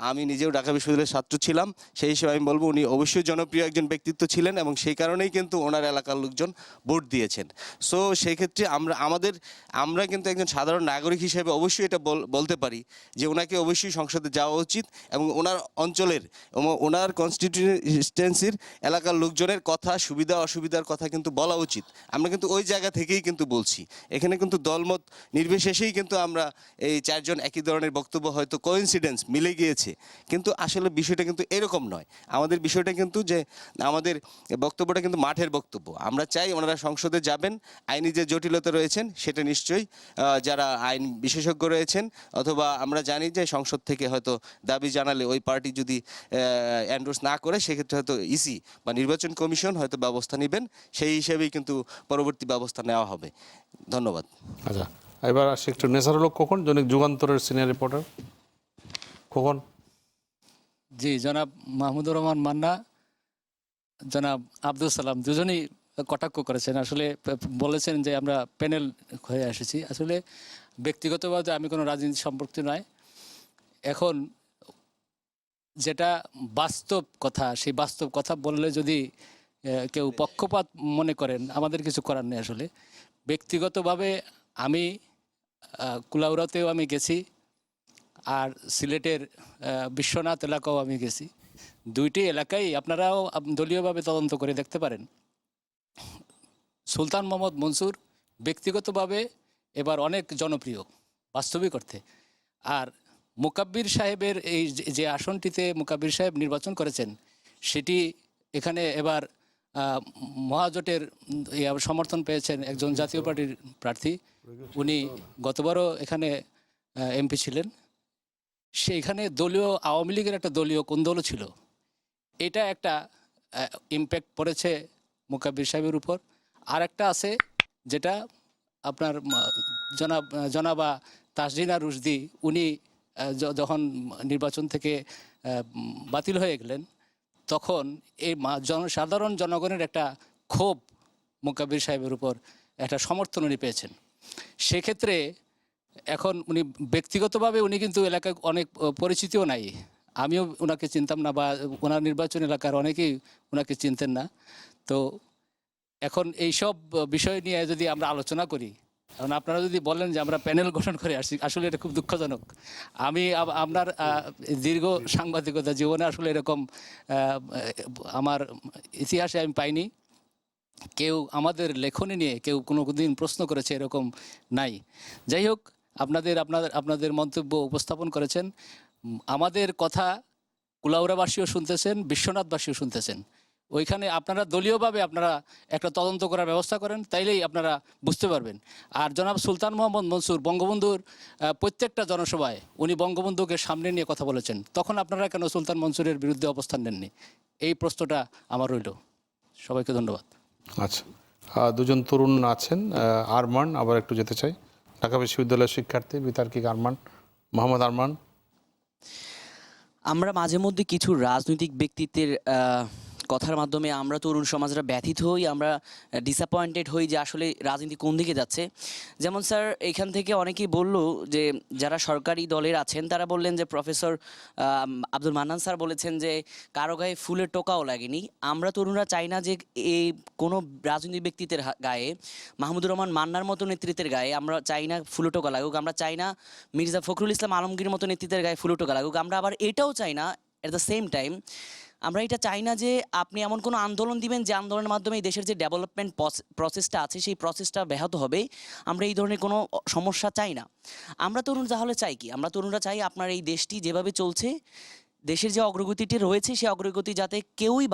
আমি নিজেও ঢাকা বিশ্ববিদ্যালয়ের ছাত্র ছিলাম, সেই হিসেবে আমি বলবো উনি অবশ্যই জনপ্রিয় একজন ব্যক্তিত্ব ছিলেন, এবং সেই কারণেই কিন্তু ওনার এলাকার লোকজন ভোট দিয়েছেন। সো সেই ক্ষেত্রে আমরা কিন্তু একজন সাধারণ নাগরিক হিসেবে অবশ্যই এটা বলতে পারি যে ওনাকে অবশ্যই সংসদে যাওয়া উচিত, এবং ওনার অঞ্চলের ওনার কনস্টিটিউয়েন্সির এলাকার লোকজনের কথা, সুবিধা অসুবিধার কথা কিন্তু বলা উচিত। আমরা কিন্তু ওই জায়গা থেকেই কিন্তু বলছি, এখানে কিন্তু দলমত নির্বিশেষেই কিন্তু আমরা এই চারজন একই ধরনের বক্তব্য, হয়তো কোইন্সিডেন্স মিলে গিয়েছে, কিন্তু আসলে বিষয়টা কিন্তু এরকম নয়। আমাদের বিষয়টা কিন্তু যে আমাদের বক্তব্যটা কিন্তু মাঠের বক্তব্য। আমরা চাই ওনারা সংসদে যাবেন, আইনি যে জটিলতা রয়েছেন সেটা নিশ্চয়ই যারা আইন বিশেষজ্ঞ রয়েছেন, অথবা আমরা জানি যে সংসদ থেকে হয়তো দাবি জানালে ওই পার্টি যদি এন্ডোর্স না করে, সেক্ষেত্রে হয়তো ইসি বা নির্বাচন কমিশন হয়তো ব্যবস্থা নেবেন, সেই হিসেবেই কিন্তু পরবর্তী ব্যবস্থা নেওয়া হবে। ধন্যবাদ। আচ্ছা, এবার আসি একটু নেসারুল হক খোকন, দৈনিক যুগান্তরের সিনিয়র রিপোর্টার। খোকন। জি, জনাব মাহমুদুর রহমান মান্না, জনাব আব্দুল সালাম দুজনেই কটাক্ষ করেছেন। আসলে বলেছেন যে আমরা প্যানেল হয়ে এসেছি। আসলে ব্যক্তিগতভাবে আমি কোনো রাজনীতি সম্পর্কিত নয়। এখন যেটা বাস্তব কথা, সেই বাস্তব কথা বললে যদি কেউ পক্ষপাত মনে করেন, আমাদের কিছু করার নেই। আসলে ব্যক্তিগতভাবে আমি কুলাউড়াতেও আমি গেছি, আর সিলেটের বিশ্বনাথ এলাকাও আমি গেছি। দুইটি এলাকায় আপনারাও দলীয়ভাবে তদন্ত করে দেখতে পারেন। সুলতান মোহাম্মদ মনসুর ব্যক্তিগতভাবে এবার অনেক জনপ্রিয় বাস্তবিক অর্থে। আর মুকাব্বির সাহেবের এই যে আসনটিতে মুকাব্বির সাহেব নির্বাচন করেছেন, সেটি এখানে এবার মহাজোটের সমর্থন পেয়েছেন একজন জাতীয় পার্টির প্রার্থী। উনি গতবারও এখানে এমপি ছিলেন। সেইখানে দলীয় আওয়ামী লীগের একটা দলীয় কোন্দলও ছিল। এটা একটা ইম্প্যাক্ট পড়েছে মুকাব্বির সাহেবের উপর। আর একটা আছে যেটা আপনার জনাবা তাসজিনা রুশদি, উনি যখন নির্বাচন থেকে বাতিল হয়ে গেলেন, তখন এই সাধারণ জনগণের একটা ক্ষোভ মুকাব্বির সাহেবের উপর একটা সমর্থন উনি পেয়েছেন। সেক্ষেত্রে এখন উনি ব্যক্তিগতভাবে উনি কিন্তু এলাকায় অনেক পরিচিতিও নাই। আমিও ওনাকে চিনতাম না, বা ওনার নির্বাচন এলাকার অনেকেই ওনাকে চিনতেন না। তো এখন এইসব বিষয় নিয়ে যদি আমরা আলোচনা করি, এখন আপনারা যদি বলেন যে আমরা প্যানেল গঠন করে আসছি, আসলে এটা খুব দুঃখজনক। আমি আপনার দীর্ঘ সাংবাদিকতা জীবনে আসলে এরকম আমার ইতিহাসে আমি পাইনি। কেউ আমাদের লেখনী নিয়ে কেউ কোনো দিন প্রশ্ন করেছে এরকম নাই। যাই হোক, আপনাদের মন্তব্য উপস্থাপন করেছেন। আমাদের কথা কুলাউড়াবাসীও শুনতেছেন, বিশ্বনাথবাসীও শুনতেছেন। ওইখানে আপনারা দলীয়ভাবে আপনারা একটা তদন্ত করার ব্যবস্থা করেন, তাইলেই আপনারা বুঝতে পারবেন। আর জনাব সুলতান মোহাম্মদ মনসুর বঙ্গবন্ধুর প্রত্যেকটা জনসভায় উনি বঙ্গবন্ধুকে সামনে নিয়ে কথা বলেছেন, তখন আপনারা কেন সুলতান মনসুরের বিরুদ্ধে অবস্থান নেননি? এই প্রশ্নটা আমার রইল। সবাইকে ধন্যবাদ। আচ্ছা, দুজন তরুণ আছেন, আরমান, আবার একটু যেতে চাই। ঢাকা বিশ্ববিদ্যালয়ের শিক্ষার্থী বিতার্কিক আরমান, মোহাম্মদ আরমান। আমরা মাঝে মধ্যে কিছু রাজনৈতিক ব্যক্তিত্বের কথার মাধ্যমে আমরা তরুণ সমাজরা ব্যথিত হই, আমরা ডিসঅ্যাপয়েন্টেড হই যে আসলে রাজনীতি কোন দিকে যাচ্ছে। যেমন স্যার এখান থেকে অনেকেই বলল যে যারা সরকারি দলের আছেন তারা বললেন যে প্রফেসর আব্দুল মান্নান স্যার বলেছেন যে কারো গায়ে ফুলের টোকাও লাগেনি। আমরা তরুণরা চাই না যে এই কোনো রাজনৈতিক ব্যক্তিত্বের গায়ে, মাহমুদুর রহমান মান্নার মতো নেতৃত্বের গায়ে আমরা চাই না ফুলের টোকা লাগুক। আমরা চাই না মির্জা ফখরুল ইসলাম আলমগীর মতো নেতৃত্বের গায়ে ফুলের টোকা লাগুক। আমরা আবার এটাও চাই না, এট দ্য সেম টাইম আমরা এটা চাই না যে আপনি এমন কোনো আন্দোলন দিবেন যে আন্দোলনের মাধ্যমে এই দেশের যে ডেভেলপমেন্ট প্রসেসটা আছে সেই প্রসেসটা ব্যাহত হবে। আমরা এই ধরনের কোনো সমস্যা চাই না। আমরা তরুণ তাহলে চাই কি? আমরা তরুণরা চাই আপনার এই দেশটি যেভাবে চলছে, দেশের যে অগ্রগতিটি রয়েছে সেই অগ্রগতি যাতে কেউই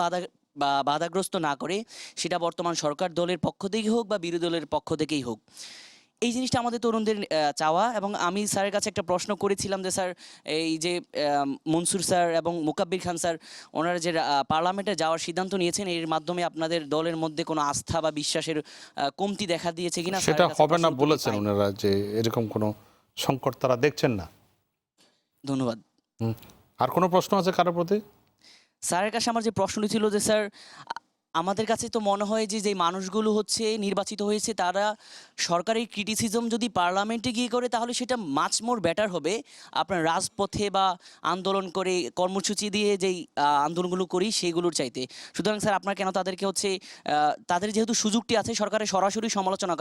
বাধাগ্রস্ত না করে, সেটা বর্তমান সরকার দলের পক্ষ থেকেই হোক বা বিরোধী দলের পক্ষ থেকেই হোক। এই জিনিসটা আমাদের তরুণদের চাওয়া। এবং আমি স্যারের কাছে একটা প্রশ্ন করেছিলাম যে স্যার এই যে মনসুর স্যার এবং মুকাব্বির খান স্যার ওনারা যে পার্লামেন্টে যাওয়ার সিদ্ধান্ত নিয়েছেন, এর মাধ্যমে আপনাদের দলের মধ্যে কোনো আস্থা বা বিশ্বাসের কমতি দেখা দিয়েছে কিনা? সেটা হবে না বলেছেন ওনারা, যে এরকম কোনো সংকট তারা দেখছেন না। ধন্যবাদ। আর কোনো প্রশ্ন আছে কারোর প্রতি? স্যারের কাছে আমার যে প্রশ্নটি ছিল যে স্যার আমাদের কাছে তো মনে হয় যে যেই মানুষগুলো হচ্ছে নির্বাচিত হয়েছে তারা সরকারের ক্রিটিসিজম যদি পার্লামেন্টে গিয়ে করে তাহলে সেটা মাচ মোর বেটার হবে আপনার রাজপথে বা আন্দোলন করে কর্মসূচি দিয়ে যেই আন্দোলনগুলো করি সেইগুলোর চাইতে। সুতরাং স্যার আপনার কেন তাদেরকে হচ্ছে তাদের যেহেতু সুযোগটি আছে সরকারের সরাসরি সমালোচনা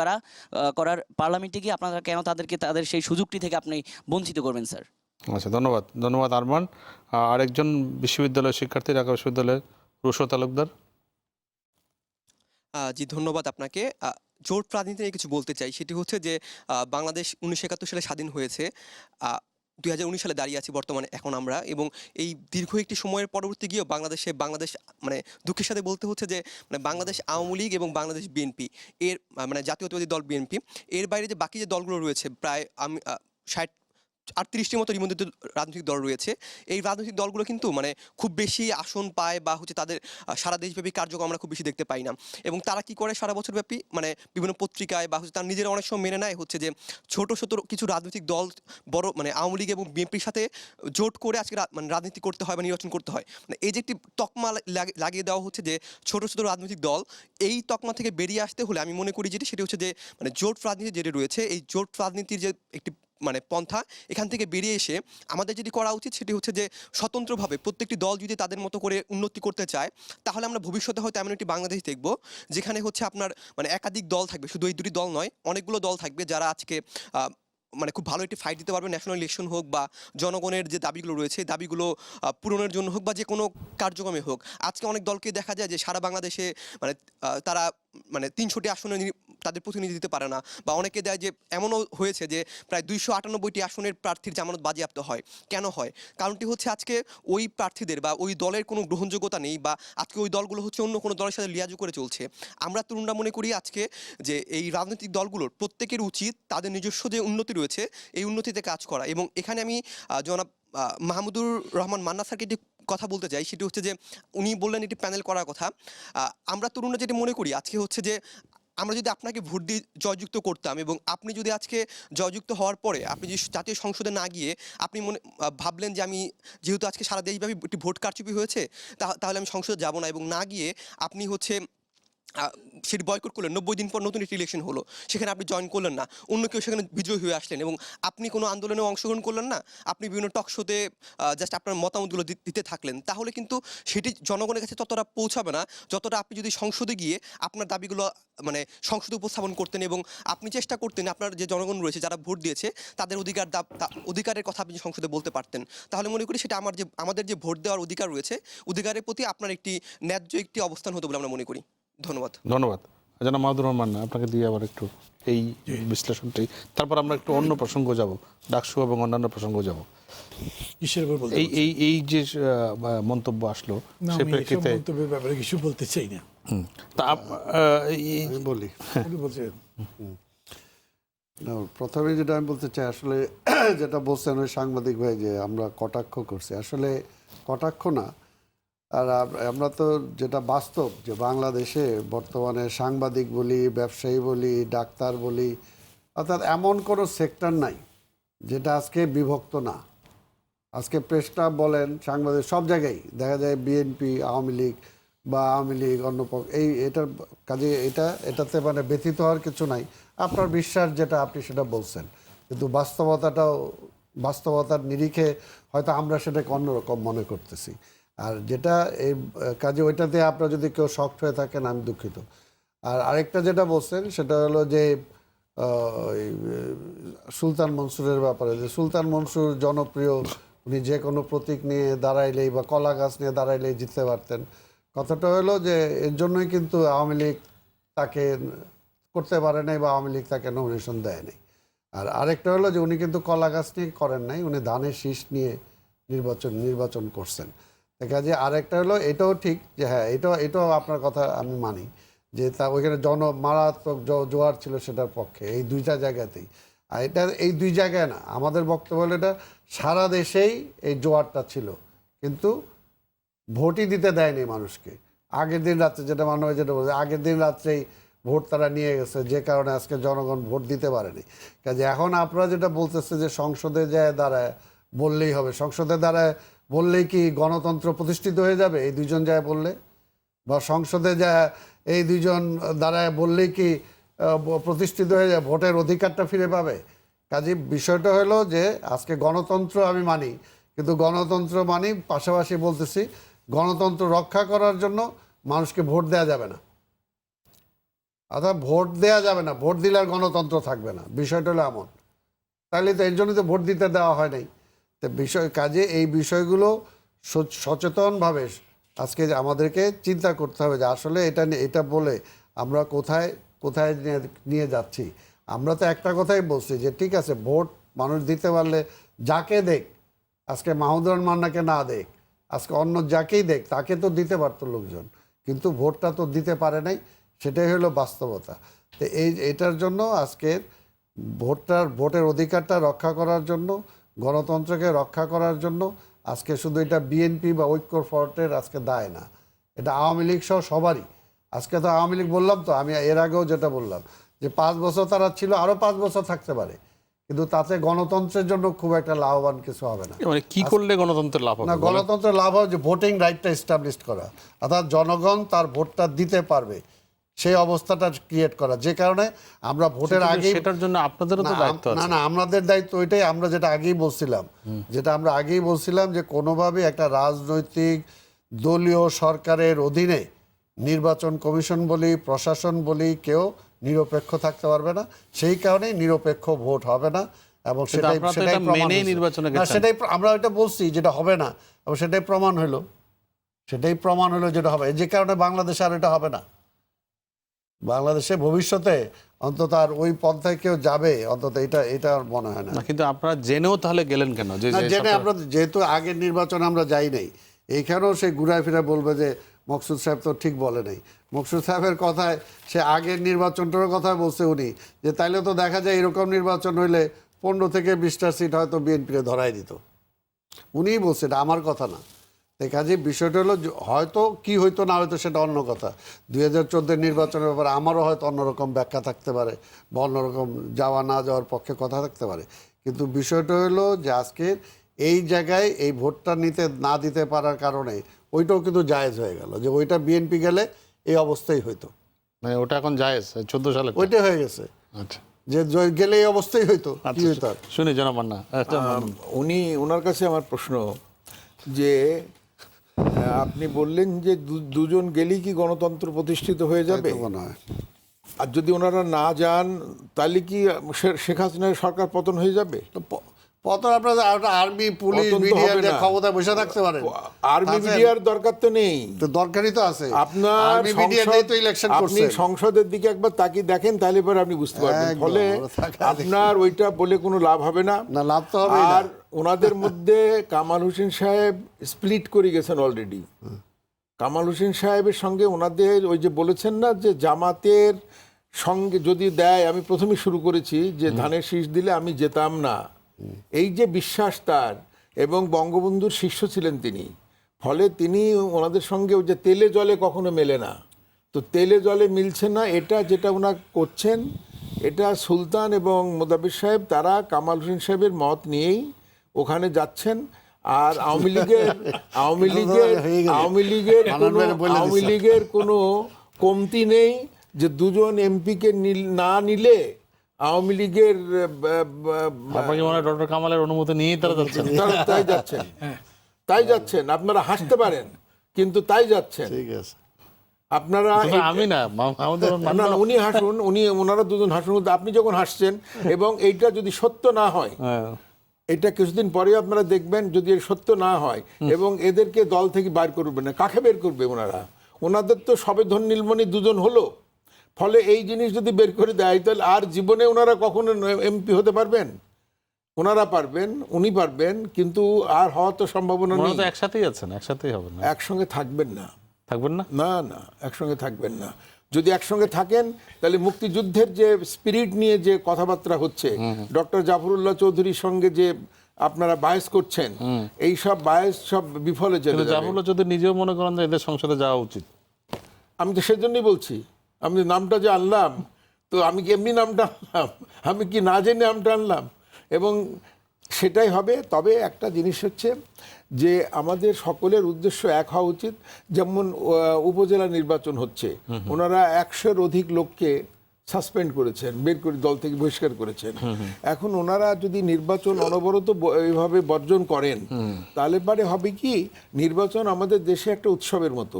করার পার্লামেন্টে গিয়ে আপনারা কেন তাদেরকে তাদের সেই সুযোগটি থেকে আপনি বঞ্চিত করবেন স্যার? আচ্ছা, ধন্যবাদ ধন্যবাদ আরমান। আরেকজন বিশ্ববিদ্যালয় শিক্ষার্থী, ঢাকা বিশ্ববিদ্যালয়ের রুশো তালুকদার। জি, ধন্যবাদ আপনাকে। জোট রাজনীতি নিয়ে কিছু বলতে চাই। সেটি হচ্ছে যে বাংলাদেশ ১৯৭১ সালে স্বাধীন হয়েছে। ২০১৯ সালে দাঁড়িয়ে আছি বর্তমানে এখন আমরা, এবং এই দীর্ঘ একটি সময়ের পরবর্তী গিয়েও বাংলাদেশ মানে দুঃখের সাথে বলতে হচ্ছে যে মানে বাংলাদেশ আওয়ামী লীগ এবং বাংলাদেশ বিএনপি এর মানে জাতীয়তাবাদী দল বিএনপি এর বাইরে যে বাকি যে দলগুলো রয়েছে প্রায় ৩৮টির মতো নিবন্ধিত রাজনৈতিক দল রয়েছে। এই রাজনৈতিক দলগুলো কিন্তু মানে খুব বেশি আসন পায় বা হচ্ছে তাদের সারা দেশব্যাপী কার্যক্রম আমরা খুব বেশি দেখতে পাই না। এবং তারা কি করে সারা বছর ব্যাপী মানে বিভিন্ন পত্রিকায় বা হচ্ছে তারা নিজেরা অনেক সময় মেনে নেয় হচ্ছে যে ছোট ছোট কিছু রাজনৈতিক দল বড় মানে আওয়ামী লীগ এবং বিএনপির সাথে জোট করে আজকে মানে রাজনীতি করতে হয় বা নির্বাচন করতে হয়। মানে এই যে একটি তকমা লাগিয়ে দেওয়া হচ্ছে যে ছোট ছোট রাজনৈতিক দল, এই তকমা থেকে বেরিয়ে আসতে হলে আমি মনে করি যেটি সেটি হচ্ছে যে মানে জোট রাজনীতি যেটি রয়েছে এই জোট রাজনীতির যে একটি মানে পন্থা, এখান থেকে বেরিয়ে এসে আমাদের যেটি করা উচিত সেটি হচ্ছে যে স্বতন্ত্রভাবে প্রত্যেকটি দল যদি তাদের মতো করে উন্নতি করতে চায় তাহলে আমরা ভবিষ্যতে হয়তো এমন একটি বাংলাদেশ দেখব যেখানে হচ্ছে আপনার মানে একাধিক দল থাকবে, শুধু এই দুটি দল নয়, অনেকগুলো দল থাকবে যারা আজকে মানে খুব ভালো একটি ফাইট দিতে পারবে, ন্যাশনাল ইলেকশন হোক বা জনগণের যে দাবিগুলো রয়েছে দাবিগুলো পূরণের জন্য হোক বা যে কোনো কার্যক্রমে হোক। আজকে অনেক দলকে দেখা যায় যে সারা বাংলাদেশে মানে তারা মানে ৩০০টি আসনে তাদের প্রতিনিধি দিতে পারে না, বা অনেকে দেয় যে এমনও হয়েছে যে প্রায় ২৯৮টি আসনের প্রার্থীর জামানত বাজেয়াপ্ত হয়। কেন হয়? কারণটি হচ্ছে আজকে ওই প্রার্থীদের বা ওই দলের কোনো গ্রহণযোগ্যতা নেই, বা আজকে ওই দলগুলো হচ্ছে অন্য কোনো দলের সাথে লিয়াজু করে চলছে। আমরা তরুণরা মনে করি আজকে যে এই রাজনৈতিক দলগুলোর প্রত্যেকের উচিত তাদের নিজস্ব যে উন্নতি রয়েছে এই উন্নতিতে কাজ করা। এবং এখানে আমি জনাব মাহমুদুর রহমান মান্না স্যারকে একটি কথা বলতে চাই, সেটি হচ্ছে যে উনি বললেন এটি প্যানেল করার কথা। আমরা তরুণরা যেটি মনে করি আজকে হচ্ছে যে আমরা যদি আপনাকে ভোট দিয়ে জয়যুক্ত করতাম এবং আপনি যদি আজকে জয়যুক্ত হওয়ার পরে আপনি যদি জাতীয় সংসদে না গিয়ে আপনি ভাবলেন যে আমি যেহেতু আজকে সারা দেশব্যাপী একটি ভোট কারচুপি হয়েছে তাহলে আমি সংসদে যাব না, এবং না গিয়ে আপনি হচ্ছে সেটি বয়কট করলেন, ৯০ দিন পর নতুন একটি ইলেকশন হলো, সেখানে আপনি জয়েন করলেন না, অন্য কেউ সেখানে বিজয়ী হয়ে আসলেন এবং আপনি কোনো আন্দোলনে অংশগ্রহণ করলেন না, আপনি বিভিন্ন টক শোতে জাস্ট আপনার মতামতগুলো দিতে থাকলেন, তাহলে কিন্তু সেটি জনগণের কাছে ততটা পৌঁছাবে না যতটা আপনি যদি সংসদে গিয়ে আপনার দাবিগুলো মানে সংসদে উপস্থাপন করতেন এবং আপনি চেষ্টা করতেন আপনার যে জনগণ রয়েছে যারা ভোট দিয়েছে তাদের অধিকারের কথা আপনি সংসদে বলতে পারতেন। তাহলে মনে করি সেটা আমাদের যে ভোট দেওয়ার অধিকার রয়েছে অধিকারের প্রতি আপনার একটি ন্যায্য একটি অবস্থান হতো বলে আমরা মনে করি। ধন্যবাদ। ধন্যবাদ জানা মাহমুদুর রহমান, আপনাকে দিয়ে আবার একটু এই বিশ্লেষণটি, তারপর আমরা একটু অন্য প্রসঙ্গ যাব, ডাকসু এবং অন্যান্য প্রসঙ্গ যাব। কিসের উপর বলতে এই এই এই যে মন্তব্য আসলো না, সে আমি এসব প্রেক্ষিতে মন্তব্যের ব্যাপারে কিছু বলতে চাই না। তা আমি বলি উনি বলছেন না, প্রথমে যেটা আমি বলতে চাই আসলে যেটা বলছেন ওই সাংবাদিক ভাই যে আমরা কটাক্ষ করছি, আসলে কটাক্ষ না। আর আমরা তো যেটা বাস্তব যে বাংলাদেশে বর্তমানে সাংবাদিক বলি, ব্যবসায়ী বলি, ডাক্তার বলি, অর্থাৎ এমন কোনো সেক্টর নাই যেটা আজকে বিভক্ত না। আজকে প্রেস ক্লাব বলেন, সাংবাদিক, সব জায়গায় দেখা যায় বিএনপি, আওয়ামী লীগ বা আওয়ামী লীগ অন্য এটার কাজে এটাতে মানে ব্যথিত হওয়ার কিছু নাই। আপনার বিশ্বাস যেটা আপনি সেটা বলছেন, কিন্তু বাস্তবতার নিরিখে হয়তো আমরা সেটাকে অন্যরকম মনে করতেছি। আর যেটা এই কাজে ওইটাতে আপনারা যদি কেউ শক্ট হয়ে থাকেন আমি দুঃখিত। আর আরেকটা যেটা বলছেন সেটা হলো যে সুলতান মনসুরের ব্যাপারে, যে সুলতান মনসুর জনপ্রিয়, উনি যে কোনো প্রতীক নিয়ে দাঁড়াইলেই বা কলা গাছ নিয়ে দাঁড়াইলেই জিততে পারতেন। কথাটা হলো যে এর জন্যই কিন্তু আওয়ামী লীগ তাকে করতে পারে নাই বা আওয়ামী লীগ তাকে নমিনেশন দেয় নাই। আর আরেকটা হলো যে উনি কিন্তু কলা গাছ নিয়ে করেন নাই, উনি ধানের শীষ নিয়ে নির্বাচন করছেন। কাজে আরেকটা হলো এটাও ঠিক যে হ্যাঁ এটাও আপনার কথা আমি মানি যে তা ওইখানে মারাত্মক জোয়ার ছিল সেটার পক্ষে এই দুইটা জায়গাতেই। আর এটা এই দুই জায়গায় না, আমাদের বক্তব্য হলো এটা সারা দেশেই এই জোয়ারটা ছিল, কিন্তু ভোটই দিতে দেয়নি মানুষকে। আগের দিন রাত্রে যেটা মনে হয় যেটা বলছে, আগের দিন রাত্রেই ভোট তারা নিয়ে গেছে, যে কারণে আজকে জনগণ ভোট দিতে পারেনি। কাজে এখন আপনারা যেটা বলতেছে যে সংসদে যায় দাঁড়ায় বললেই হবে, সংসদে দাঁড়ায় বললেই কি গণতন্ত্র প্রতিষ্ঠিত হয়ে যাবে এই দুইজন যায় বললে? বা সংসদে যা এই দুইজন দাঁড়ায় বললেই কি প্রতিষ্ঠিত হয়ে যায়, ভোটের অধিকারটা ফিরে পাবে? কাজে বিষয়টা হলো যে আজকে গণতন্ত্র আমি মানি, কিন্তু গণতন্ত্র মানি পাশাপাশি বলতেছি গণতন্ত্র রক্ষা করার জন্য মানুষকে ভোট দেওয়া যাবে না। অর্থাৎ ভোট দেওয়া যাবে না, ভোট দিলে আর গণতন্ত্র থাকবে না, বিষয়টা হলো এমন। তাহলে তো এর জন্য তো ভোট দিতে দেওয়া হয় নাই। তো কাজে এই বিষয়গুলো সচেতনভাবে আজকে আমাদেরকে চিন্তা করতে হবে যে আসলে এটা বলে আমরা কোথায় কোথায় নিয়ে যাচ্ছি। আমরা তো একটা কথাই বলছি যে ঠিক আছে, ভোট মানুষ দিতে পারলে যাকে দেখ, আজকে মাহমুদুর মান্নাকে না দেখ, আজকে অন্য যাকেই দেখ, তাকে তো দিতে পারতো লোকজন, কিন্তু ভোটটা তো দিতে পারে নাই। সেটাই হলো বাস্তবতা। তো এটার জন্য আজকের ভোটের অধিকারটা রক্ষা করার জন্য, গণতন্ত্রকে রক্ষা করার জন্য আজকে শুধু এটা বিএনপি বা ঐক্য ফ্রন্টের আজকে দায় না, এটা আওয়ামী লীগ সহ সবারই। আজকে তো আওয়ামী লীগ বললাম, তো আমি এর আগেও যেটা বললাম যে 5 বছর তারা ছিল, আরো 5 বছর থাকতে পারে, কিন্তু তাতে গণতন্ত্রের জন্য খুব একটা লাভবান কিছু হবে না। মানে কি করলে গণতন্ত্রের লাভ হবে? না, গণতন্ত্রের লাভ হবে যে ভোটিং রাইটটা এস্টাবলিশ করা, অর্থাৎ জনগণ তার ভোটটা দিতে পারবে সেই অবস্থাটা ক্রিয়েট করা, যে কারণে আমরা ভোটের আগে সেটার জন্য আপনাদেরও তো দায়িত্ব আছে। না, আমাদের দায়িত্ব ওইটাই। আমরা যেটা আগেই বলছিলাম যে কোনোভাবে একটা রাজনৈতিক দলীয় সরকারের অধীনে নির্বাচন কমিশন বলি, প্রশাসন বলি, কেউ নিরপেক্ষ থাকতে পারবে না। সেই কারণেই নিরপেক্ষ ভোট হবে না, এবং সেটাই আমরা এটা বলছি যেটা হবে না, এবং সেটাই প্রমাণ হলো যেটা হবে। যে কারণে বাংলাদেশে আর এটা হবে না। বাংলাদেশে ভবিষ্যতে অন্তত আর ওই পন্থায় কেউ যাবে, অন্তত এটা মনে হয় না। কিন্তু আপনারা জেনেও তাহলে গেলেন কেন? জেনে আমরা, যেহেতু আগের নির্বাচনে আমরা যাই নাই, এইখানেও সে ঘুরায় ফিরে বলবে যে মকসুদ সাহেব তো ঠিক বলে নাই। মকসুদ সাহেবের কথায়, সে আগের নির্বাচনটার কথা বলছে উনি, যে তাইলে তো দেখা যায় এরকম নির্বাচন হইলে 15 থেকে 20টা সিট হয়তো বিএনপিকে ধরাই দিত। উনিই বলছে, এটা আমার কথা না। কাজে বিষয়টা হলো হয়তো কি হইতো না হয়তো সেটা অন্য কথা। 2014 নির্বাচনের ব্যাপারে আমারও হয়তো অন্যরকম ব্যাখ্যা থাকতে পারে, বা অন্যরকম যাওয়া না যাওয়ার পক্ষে কথা থাকতে পারে, কিন্তু বিষয়টা হলো যে আজকে এই জায়গায় এই ভোটটা না দিতে পারার কারণে ওইটাও কিন্তু জায়েজ হয়ে গেল, যে ওইটা বিএনপি গেলে এই অবস্থাই হইতো। মানে ওটা এখন জায়েজ, 14 সালে ওইটা হয়ে গেছে। আচ্ছা, যে গেলে এই অবস্থাই হইতো। কি হইতো? শুনি জনাব মান্না। ওনার কাছে আমার প্রশ্ন যে আপনি বললেন যে দুজন গেলেই কি গণতন্ত্র প্রতিষ্ঠিত হয়ে যাবে? মনে হয়। আর যদি ওনারা না যান তাহলে কি শেখ হাসিনার সরকার পতন হয়ে যাবে? পতন আপনার আর্মি, পুলিশ, মিডিয়ার ক্ষমতায় বসে থাকতে পারেন। আর্মি মিডিয়ার দরকার তো নেই, তো দরকারই তো আছে। আপনার আপনি সংসদের দিকে একবার তাকিয়ে দেখেন, তাহলে পরে আপনি বুঝতে পারবেন। ফলে আপনার ওইটা বলে কোনো লাভ হবে না। লাভ তো হবে। আর ওনাদের মধ্যে কামাল হোসেন সাহেব স্প্লিট করে গেছেন অলরেডি। কামাল হোসেন সাহেবের সঙ্গে ওনাদের ওই যে বলেছেন না যে জামাতের সঙ্গে যদি দেয়, আমি প্রথমে শুরু করেছি যে ধানের শীষ দিলে আমি যেতাম না, এই যে বিশ্বাস তার, এবং বঙ্গবন্ধুর শিষ্য ছিলেন তিনি, ফলে তিনি ওনাদের সঙ্গে ওই যে তেলে জলে কখনো মেলে না, তো তেলে জলে মিলছে না। এটা যেটা ওনারা করছেন, এটা সুলতান এবং মোদাব্বির সাহেব তারা কামাল হোসেন সাহেবের মত নিয়েই ওখানে যাচ্ছেন। আর আওয়ামী লীগের কোনো কমতি নেই যে দুজন এমপিকে না নিলে আওয়ামী লীগের ডক্টর কামালের অনুমতি নিয়েই তারা যাচ্ছেন। তাই যাচ্ছেন। আপনারা হাসতে পারেন, কিন্তু তাই যাচ্ছেন। ঠিক আছে, আপনারা, আমি না, উনি হাসুন, ওনারা দুজন হাসুন। আপনি যখন হাসছেন, এবং এইটা যদি সত্য না হয়, এটা কিছুদিন পরে আপনারা দেখবেন, যদি এর সত্য না হয়, এবং এদেরকে দল থেকে বাইর করবে না, কাকে বের করবে ওনারা? ওনাদের তো সবে ধন নীলমণি দুজন হলো, ফলে এই জিনিস যদি বের করে দেয়, তাহলে আর জীবনে ওনারা কখনো এমপি হতে পারবেন? ওনারা পারবেন, উনি পারবেন, কিন্তু আর হওয়া তো সম্ভাবনা নেই। একসাথেই আছেন, একসাথেই হবে না, একসঙ্গে থাকবেন না। থাকবেন না? না, একসঙ্গে থাকবেন না। যদি একসঙ্গে থাকেন, তাহলে মুক্তিযুদ্ধের যে স্পিরিট নিয়ে যে কথাবার্তা হচ্ছে, ডক্টর জাফরুল্লাহ চৌধুরীর সঙ্গে যে আপনারা বায়াস করছেন, এই সব বায়াস সব বিফলে চলে যাবে। জাফরুল্লাহ চৌধুরী নিজেও মনে করেন যে এদের সংসদে যাওয়া উচিত। আমি তো সেজন্যই বলছি, আমি নামটা যে আনলাম, তো আমি কি এমনি নামটা আনলাম? আমি কি না জেনে নামটা আনলাম? এবং সেটাই হবে। তবে একটা জিনিস হচ্ছে যে আমাদের সকলের উদ্দেশ্য এক হওয়া উচিত। যেমন উপজেলা নির্বাচন হচ্ছে, ওনারা 100-এর অধিক লোককে সাসপেন্ড করেছেন, বের করে দল থেকে বহিষ্কার করেছেন। এখন ওনারা যদি নির্বাচন অনবরত এইভাবে বর্জন করেন, তাহলে পারে হবে কি, নির্বাচন আমাদের দেশে একটা উৎসবের মতো,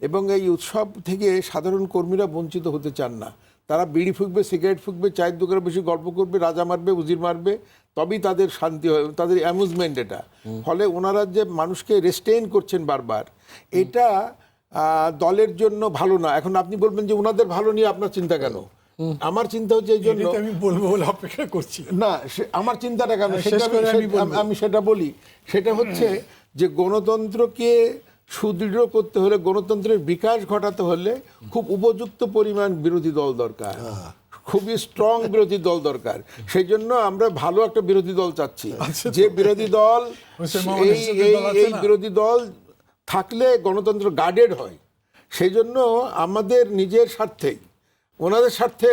এবং এই উৎসব থেকে সাধারণ কর্মীরা বঞ্চিত হতে চান না। তারা বিড়ি ফুঁকবে, সিগারেট ফুঁকবে, চায়ের দোকানে বেশি গল্প করবে, রাজা মারবে, উজির মারবে, তবেই তাদের শান্তি হয়, তাদের অ্যামিউজমেন্ট এটা। ফলে ওনারা যে মানুষকে রেস্টেইন করছেন বারবার, এটা দলের জন্য ভালো না। এখন আপনি বলবেন যে ওনাদের ভালো নিয়ে আপনার চিন্তা কেন? আমার চিন্তা হচ্ছে এই জন্য, আমি বলবো বলে অপেক্ষা করছি না আমার চিন্তাটা কেন শেষ করে আমি বলবো। আমি সেটা বলি। সেটা হচ্ছে যে গণতন্ত্রকে সুদৃঢ় করতে হলে, গণতন্ত্রের বিকাশ ঘটাতে হলে খুব উপযুক্ত পরিমাণ বিরোধী দল দরকার, খুবই স্ট্রং বিরোধী দল দরকার। সেই জন্য আমরা ভালো একটা বিরোধী দল চাচ্ছি, যে বিরোধী দল, এই বিরোধী দল থাকলে গণতন্ত্র গার্ডেড হয়। সেই জন্য আমাদের নিজের স্বার্থেই, ওনাদের স্বার্থে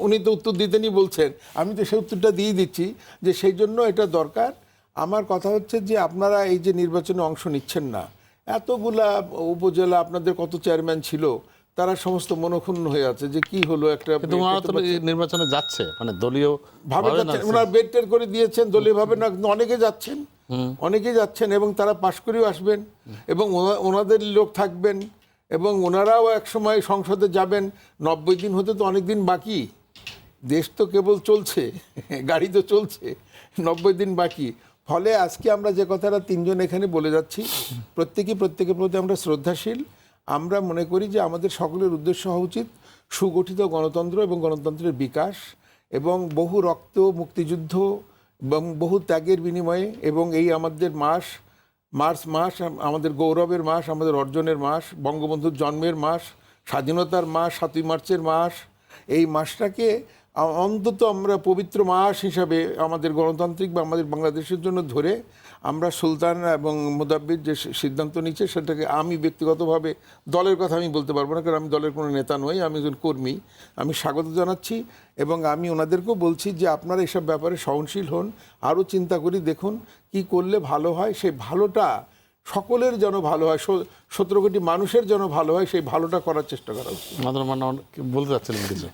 উনি তো উত্তর দিতেনই বলছেন, আমি তো সেই উত্তরটা দিয়ে দিচ্ছি যে সেই জন্য এটা দরকার। আমার কথা হচ্ছে যে আপনারা এই যে নির্বাচনে অংশ নিচ্ছেন না, এতগুলা উপজেলা আপনাদের কত চেয়ারম্যান ছিল, তারা সমস্ত মনক্ষুণ্ণ হয়ে আছে যে কি হলো একটা। কিন্তু ওনারা তো নির্বাচনে যাচ্ছে, মানে দলীয় ভাবে যাচ্ছেন, ওনারা বেড টেড করে দিয়েছেন, দলীয় ভাবে না, অনেকে যাচ্ছেন, অনেকেই যাচ্ছেন, এবং তারা পাশ করেও আসবেন, এবং ওনাদের লোক থাকবেন, এবং ওনারাও একসময় সংসদে যাবেন। 90 দিন হতে তো অনেক দিন বাকি, দেশ তো কেবল চলছে, গাড়ি তো চলছে, 90 দিন বাকি। ফলে আজকে আমরা যে কথাটা তিনজন এখানে বলে যাচ্ছি, প্রত্যেকের প্রতি আমরা শ্রদ্ধাশীল। আমরা মনে করি যে আমাদের সকলের উদ্দেশ্য হওয়া উচিত সুগঠিত গণতন্ত্র এবং গণতন্ত্রের বিকাশ, এবং বহু রক্ত, মুক্তিযুদ্ধ এবং বহু ত্যাগের বিনিময়ে, এবং এই আমাদের মার্চ মাস আমাদের গৌরবের মাস, আমাদের অর্জনের মাস, বঙ্গবন্ধুর জন্মের মাস, স্বাধীনতার মাস, 7ই মার্চের মাস। এই মাসটাকে অন্তত আমরা পবিত্র মাস হিসাবে আমাদের গণতান্ত্রিক বা আমাদের বাংলাদেশের জন্য ধরে আমরা সুলতান এবং মুদাব্বির যে সিদ্ধান্ত নিচ্ছে, সেটাকে আমি ব্যক্তিগতভাবে, দলের কথা আমি বলতে পারবো না, কারণ আমি দলের কোনো নেতা নই, আমি একজন কর্মী, আমি স্বাগত জানাচ্ছি। এবং আমি ওনাদেরকেও বলছি যে আপনারা এসব ব্যাপারে সহনশীল হন, আরও চিন্তা করি, দেখুন কি করলে ভালো হয়, সেই ভালোটা সকলের যেন ভালো হয়, 17 কোটি মানুষের যেন ভালো হয়, সেই ভালোটা করার চেষ্টা করা উচিত। বলতে চাচ্ছিলেন কিছু?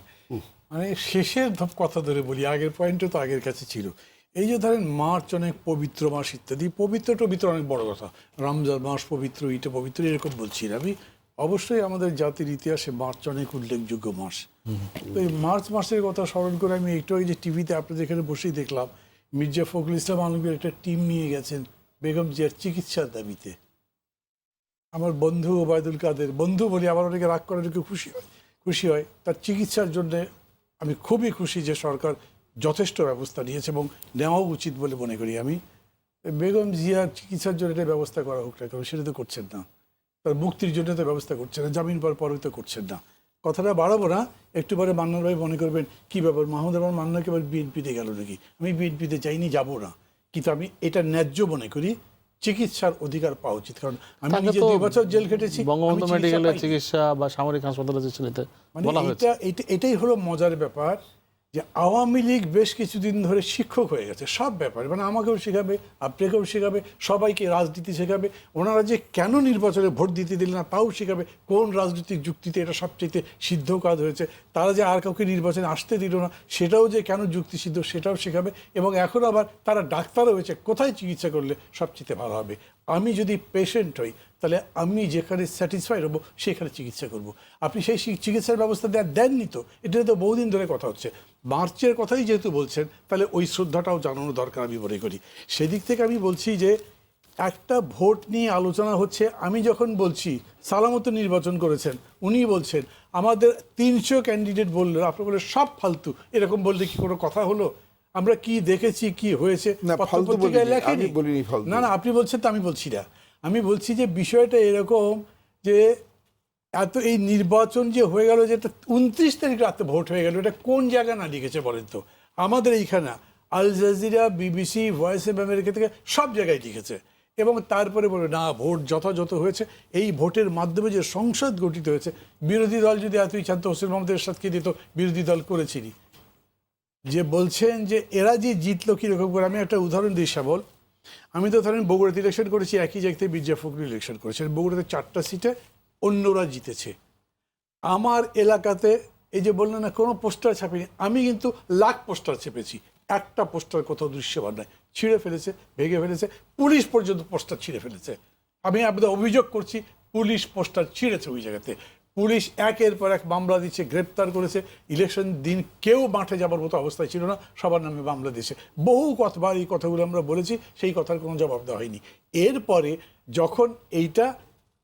মানে শেষের কথা ধরে বলি, আগের পয়েন্টও তো আগের কাছে ছিল। এই যে ধরেন মার্চ অনেক পবিত্র মাস ইত্যাদি, পবিত্র অনেক বড় কথা, রমজান মাস পবিত্র, ইটা পবিত্র, এরকম বলছি না আমি। অবশ্যই আমাদের জাতির ইতিহাসে মার্চ অনেক উল্লেখযোগ্য মাস। তো এই মার্চ মাসের কথা স্মরণ করে আমি একটু আগে যে টিভিতে আপনাদের এখানে বসেই দেখলাম, মির্জা ফখরুল ইসলাম আলমগীর একটা টিম নিয়ে গেছেন বেগম জিয়ার চিকিৎসার দাবিতে। আমার বন্ধু ওবায়দুল কাদের, বন্ধু বলি, আবার অনেকে রাগ করার একটু খুশি হয়, তার চিকিৎসার জন্যে আমি খুবই খুশি যে সরকার যথেষ্ট ব্যবস্থা নিয়েছে, এবং নেওয়াও উচিত বলে মনে করি আমি। বেগম জিয়ার চিকিৎসার জন্য এটা ব্যবস্থা করা হোক না, কারণ সেটা তো করছেন না। তার মুক্তির জন্য তো ব্যবস্থা করছেন না, জামিন পাওয়ার পরেও তো করছেন না। কথাটা বাড়াবো না, একটু পরে মান্নান ভাই মনে করবেন কী ব্যাপার, মাহমুদ রহমান মান্নাকে এবার বিএনপিতে গেল নাকি। আমি বিএনপিতে যাইনি, যাবো না, কিন্তু আমি এটা ন্যায্য মনে করি, চিকিৎসার অধিকার পাওয়া উচিত। কারণ আমি নিজে 2 বছর জেল খেটেছি, বঙ্গবন্ধু মেডিকেলের চিকিৎসা বা সামরিক হাসপাতালে মানে এটাই হলো মজার ব্যাপার, যে আওয়ামী লীগ বেশ কিছুদিন ধরে শিক্ষক হয়ে গেছে সব ব্যাপারে। মানে আমাকেও শেখাবে, আপনাকেও শেখাবে, সবাইকে রাজনীতি শেখাবে। ওনারা যে কেন নির্বাচনে ভোট দিতে দিল না তাও শেখাবে, কোন রাজনৈতিক যুক্তিতে এটা সবচেয়ে সিদ্ধ কাজ হয়েছে। তারা যে আর কাউকে নির্বাচনে আসতে দিল না সেটাও যে কেন যুক্তিসিদ্ধ সেটাও শেখাবে। এবং এখন আবার তারা ডাক্তারও হয়েছে, কোথায় চিকিৎসা করলে সবচেয়ে ভালো হবে। আমি যদি পেশেন্ট হই তাহলে আমি যেখানে স্যাটিসফাইড হবো সেখানে চিকিৎসা করব। আপনি সেই চিকিৎসার ব্যবস্থা দেননি তো, এটা তো বহুদিন ধরে কথা হচ্ছে। মার্চের কথাই যেহেতু বলছেন, তাহলে ওই শ্রদ্ধাটাও জানানো দরকার আমি মনে করি। সেদিক থেকে আমি বলছি যে একটা ভোট নিয়ে আলোচনা হচ্ছে। আমি যখন বলছি সালামত নির্বাচন করেছেন, উনি বলছেন আমাদের 300 ক্যান্ডিডেট বললো, আপনি বলে সব ফালতু, এরকম বললে কি কোনো কথা হলো? আমরা কি দেখেছি, কি হয়েছে, পত্রিকায় লেখেনি। না না, আপনি বলছেন তো আমি বলছি না। আমি বলছি যে বিষয়টা এরকম যে এত এই নির্বাচন যে হয়ে গেল, যে 29 তারিখ রাতে ভোট হয়ে গেল, এটা কোন জায়গায় না লিখেছে বলেন তো? আমাদের এইখানে Al Jazeera, BBC, voice of America থেকে সব জায়গায় লিখেছে। এবং তারপরে বলে না, ভোট যথাযথ হয়েছে। এই ভোটের মাধ্যমে যে সংসদ গঠিত হয়েছে, বিরোধী দল যদি এতই চান্ত হোসেন মোহাম্মদ এরশাদকে দিত, বিরোধী দল করেছিনি। যে বলছেন যে এরা যে জিতলো কীরকম করে, আমি একটা উদাহরণ দিই শ্যামল। আমি তো ধরেন বগুড়াতে ইলেকশন করেছি, একই জায়গাতে মির্জা ফখরুল ইলেকশন করেছেন, বগুড়াতে 4টা সিটে অন্যরা জিতেছে। আমার এলাকাতে এই যে বললেন না কোনো পোস্টার ছাপিনি, আমি কিন্তু লাখ পোস্টার চেপেছি, একটা পোস্টার কোথাও দৃশ্যমান নয়, ছিঁড়ে ফেলেছে, ভেঙে ফেলেছে, পুলিশ পর্যন্ত পোস্টার ছিঁড়ে ফেলেছে। আমি আপনাদের অভিযোগ করছি, পুলিশ পোস্টার ছিঁড়েছে ওই জায়গাতে। পুলিশ একের পর এক মামলা দিচ্ছে, গ্রেপ্তার করেছে। ইলেকশন দিন কেউ মাঠে যাবার মতো অবস্থায় ছিল না, সবার নামে মামলা দিয়েছে। বহু কথাবার এই কথাগুলো আমরা বলেছি, সেই কথার কোনো জবাব দেওয়া হয়নি। এরপরে যখন এইটা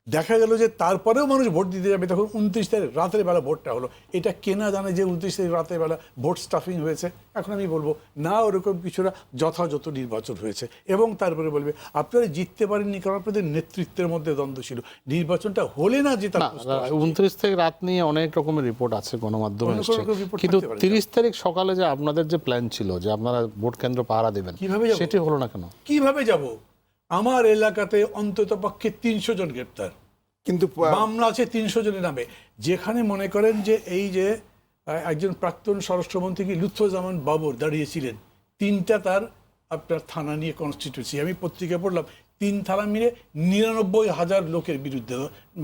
দেখা গেল যে তারপরেও মানুষ ভোট দিতে যাবে, তখন 29 তারিখ রাতের বেলা ভোটটা হলো। এটা কেনা জানে যে 29 তারিখ রাতের বেলা ভোট স্টাফিং হয়েছে? এখন আমি বলবো না, ওরকম কিছুটা যথাযথ নির্বাচন হয়েছে। এবং তারপরে বলবে আপনারা জিততে পারেননি কারণ আপনাদের নেতৃত্বের মধ্যে দ্বন্দ্ব ছিল, নির্বাচনটা হলে না জেতার প্রশ্ন আসছে। 29 তারিখ রাত নিয়ে অনেক রকমের রিপোর্ট আছে গণমাধ্যমে অন্য এসছে, কোনো report কিন্তু থাকতে পারে। 30 তারিখ সকালে যে আপনাদের যে প্ল্যান ছিল যে আপনারা ভোট কেন্দ্র পাহারা দেবেন, কিভাবে যাবো? সেটি হলো না কেন? কিভাবে যাব? আমার এলাকাতে অন্তত পক্ষে 300 জন গ্রেপ্তার, কিন্তু মামলা আছে 300 জনের নামে। যেখানে মনে করেন যে এই যে একজন প্রাক্তন স্বরাষ্ট্রমন্ত্রী কি লুৎফুজ্জামান বাবর দাঁড়িয়েছিলেন, 3টা তার আপনার থানা নিয়ে কনস্টিটিউন্সি, আমি পত্রিকা পড়লাম 3 থানা মিলে 99,000 লোকের বিরুদ্ধে,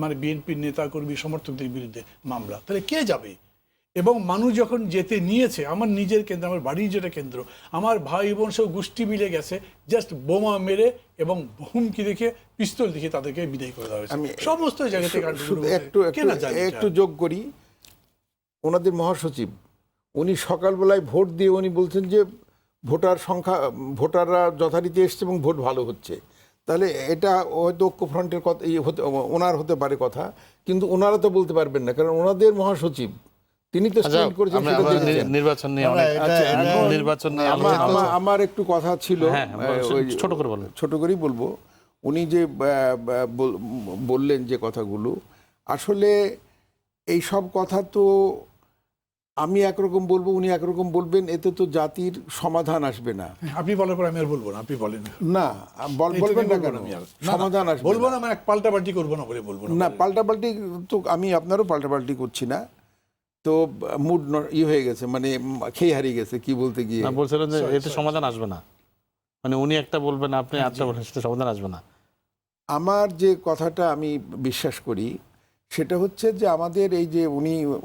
মানে বিএনপির নেতা কর্মী সমর্থকদের বিরুদ্ধে মামলা। তাহলে কে যাবে? এবং মানুষ যখন যেতে নিয়েছে, আমার নিজের কেন্দ্র, আমার বাড়ির যেটা কেন্দ্র, আমার ভাই বোন সব গোষ্ঠী মিলে গেছে, জাস্ট বোমা মেরে এবং হুমকি দেখে, পিস্তল দেখে তাদেরকে বিদায় করে দেওয়া হয়েছে। আমি সমস্ত জায়গা থেকে শুধু একটু যোগ করি, ওনাদের মহাসচিব উনি সকালবেলায় ভোট দিয়ে উনি বলছেন যে ভোটাররা যথারীতি এসছে এবং ভোট ভালো হচ্ছে। তাহলে এটা হয়তো ঐক্যফ্রন্টের কথা ওনার হতে পারে কথা, কিন্তু ওনারা তো বলতে পারবেন না, কারণ ওনাদের মহাসচিব তিনি তো স্ট্যান্ড করেছেন। নির্বাচন নিয়ে অনেক নির্বাচন নিয়ে আমার একটু কথা ছিল, ছোট করে বলেন। ছোট করেই বলবো। উনি যে বললেন যে কথাগুলো, আসলে এই সব কথা তো আমি একরকম বলবো, উনি একরকম বলবেন, এতে তো জাতির সমাধান আসবে না। আপনি বলার পর আমি আর বলবো না, আপনি বলেন না, বলবেন না কেন? সমাধান আসবে বলবো না, মানে পাল্টাপাল্টি করবো না বলে বলবো না। পাল্টাপাল্টি তো আমি আপনারও পাল্টাপাল্টি করছি না, তো মুড হয়ে গেছে, মানে খেয়ে হারিয়ে গেছে কি বলতে গিয়ে। বলছিলেন যে এতে সমাধান আসবে না, মানে উনি একটা বলবেন আপনি আরেকটা বলবেন, সেটা সমাধান আসবে না। আমার যে কথাটা আমি বিশ্বাস করি সেটা হচ্ছে যে আমাদের এই যে